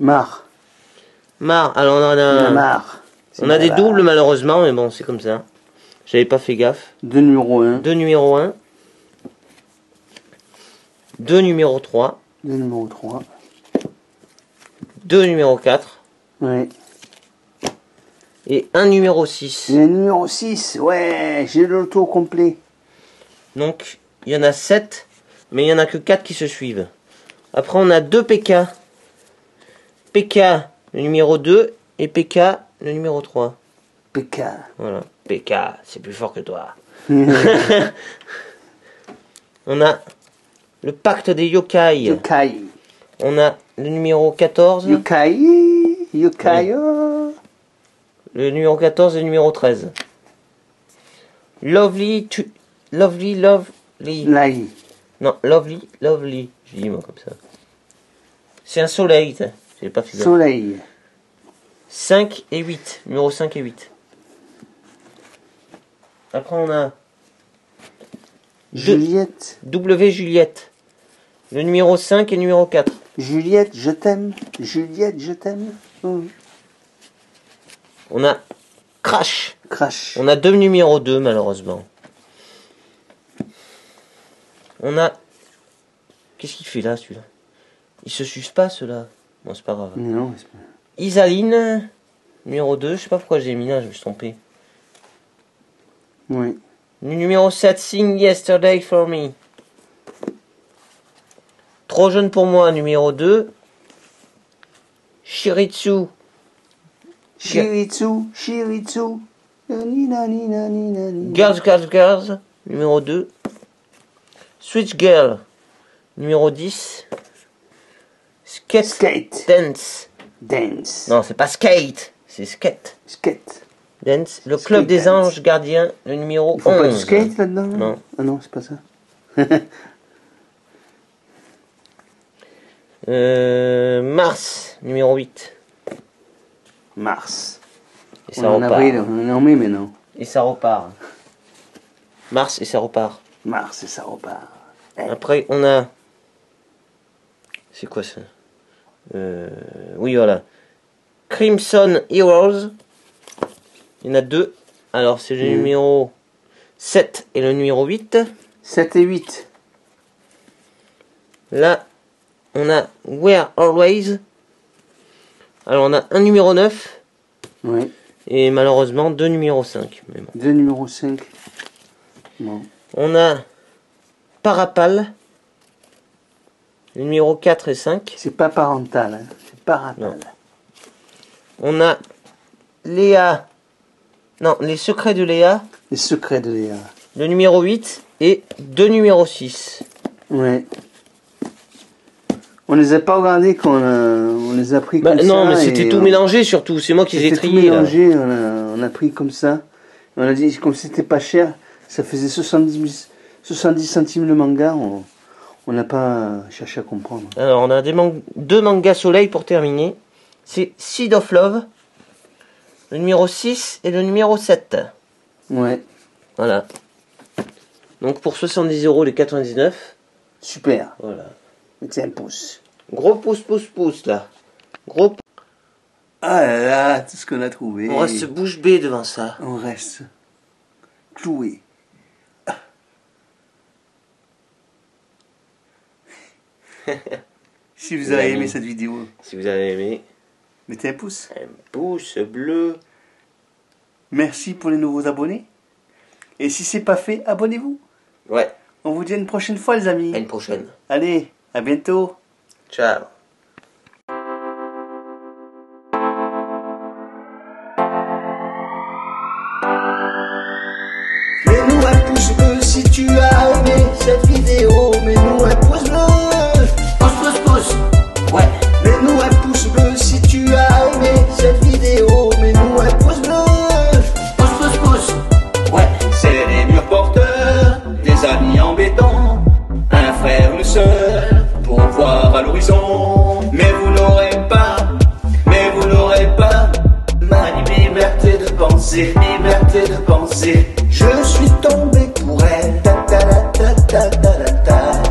Speaker 1: Alors
Speaker 2: on en a... On a des doubles malheureusement, mais bon, c'est comme ça. J'avais pas fait gaffe.
Speaker 1: 2 numéro 1.
Speaker 2: 2 numéro 1. 2 numéro 3.
Speaker 1: 2 numéro 3.
Speaker 2: 2 numéro 4.
Speaker 1: Oui.
Speaker 2: Et 1 numéro 6.
Speaker 1: Et un numéro 6, ouais, j'ai le loto complet.
Speaker 2: Donc, il y en a 7, mais il n'y en a que 4 qui se suivent. Après, on a 2 PK. PK, le numéro 2, et PK, le numéro 3.
Speaker 1: PK.
Speaker 2: Voilà, PK, c'est plus fort que toi. On a le pacte des yokai.
Speaker 1: Yokai.
Speaker 2: On a le numéro 14.
Speaker 1: Yokai. Yokai. Oui.
Speaker 2: Le numéro 14 et le numéro 13. Lovely. Non, Lovely. Je dis moi comme ça. C'est un soleil, j'ai pas fait.
Speaker 1: Soleil.
Speaker 2: 5 et 8. Numéro 5 et 8. Après on a
Speaker 1: Juliette.
Speaker 2: W Juliette. Le numéro 5 et le numéro 4.
Speaker 1: Juliette, je t'aime. Juliette, je t'aime. Oh.
Speaker 2: On a Crash.
Speaker 1: Crash.
Speaker 2: On a 2 numéros 2 malheureusement. On a... Qu'est-ce qu'il fait là celui-là? Il se suce pas ceux-là. Bon c'est pas grave.
Speaker 1: Non, c'est pas...
Speaker 2: Isaline, numéro 2. Je sais pas pourquoi j'ai mis là, je me suis trompé.
Speaker 1: Oui.
Speaker 2: Numéro 7, Sing Yesterday for Me. Trop jeune pour moi, numéro 2. Shiritsu,
Speaker 1: Shiritsu, Shiritsu.
Speaker 2: Girls, Girls, Girls, numéro 2. Switch Girl, numéro 10. Skate. Dance. Non, c'est pas skate, c'est skate. Dance. Le Club des Anges Gardiens, le numéro 11.
Speaker 1: Faut pas du skate là-dedans?
Speaker 2: Non.
Speaker 1: Ah non, c'est pas ça.
Speaker 2: Mars, numéro 8.
Speaker 1: Mars.
Speaker 2: Et ça repart.
Speaker 1: Avril, on est en mai maintenant.
Speaker 2: Et ça repart. Mars et ça repart.
Speaker 1: Mars et ça repart.
Speaker 2: Après, on a... C'est quoi ça? Oui, voilà. Crimson Heroes. Il y en a 2. Alors, c'est le numéro 7 et le numéro 8.
Speaker 1: 7 et 8.
Speaker 2: Là, on a We're Always. Alors, on a un numéro 9.
Speaker 1: Oui.
Speaker 2: Et malheureusement, 2 numéros 5. Mais bon.
Speaker 1: 2 numéros 5. Bon.
Speaker 2: On a Parapal. Le numéro 4 et 5.
Speaker 1: C'est pas parental. Hein. C'est Parapal.
Speaker 2: Non. On a Léa. Non, Les Secrets de Léa.
Speaker 1: Les Secrets de Léa.
Speaker 2: Le numéro 8 et 2 numéros 6.
Speaker 1: Ouais. On les a pas regardés quand on les a pris comme ça.
Speaker 2: Non, mais c'était tout mélangé surtout. C'est moi qui les ai triés.
Speaker 1: C'était tout mélangé. On a pris comme ça. On a dit, comme c'était pas cher, ça faisait 70 centimes le manga. On n'a pas cherché à comprendre.
Speaker 2: Alors, on a 2 mangas soleil pour terminer. C'est Seed of Love. Le numéro 6 et le numéro 7.
Speaker 1: Ouais.
Speaker 2: Voilà. Donc pour 70 € les 99.
Speaker 1: Super.
Speaker 2: Voilà.
Speaker 1: C'est un pouce.
Speaker 2: Gros pouce là. Gros.
Speaker 1: Ah là là, tout ce qu'on a trouvé.
Speaker 2: On reste bouche bée devant ça.
Speaker 1: On reste cloué. Si vous avez aimé cette vidéo,
Speaker 2: si vous avez aimé,
Speaker 1: mettez un pouce.
Speaker 2: Un pouce bleu.
Speaker 1: Merci pour les nouveaux abonnés. Et si c'est pas fait, abonnez-vous.
Speaker 2: Ouais.
Speaker 1: On vous dit à une prochaine fois, les amis.
Speaker 2: À une prochaine.
Speaker 1: Allez, à bientôt.
Speaker 2: Ciao.
Speaker 13: Mets-nous un pouce bleu si tu as aimé cette vidéo. Mets-nous un pouce bleu. Pouce. Ouais. Mets-nous un pouce bleu si tu as aimé cette vidéo. Mets-nous un pouce bleu. Pouce. Ouais. C'est les murs porteurs, des amis embêtants, un frère, une sœur, pour voir à l'horizon. Mais vous n'aurez pas ma liberté de penser, Je suis tombé pour elle. Ta ta ta ta ta ta ta.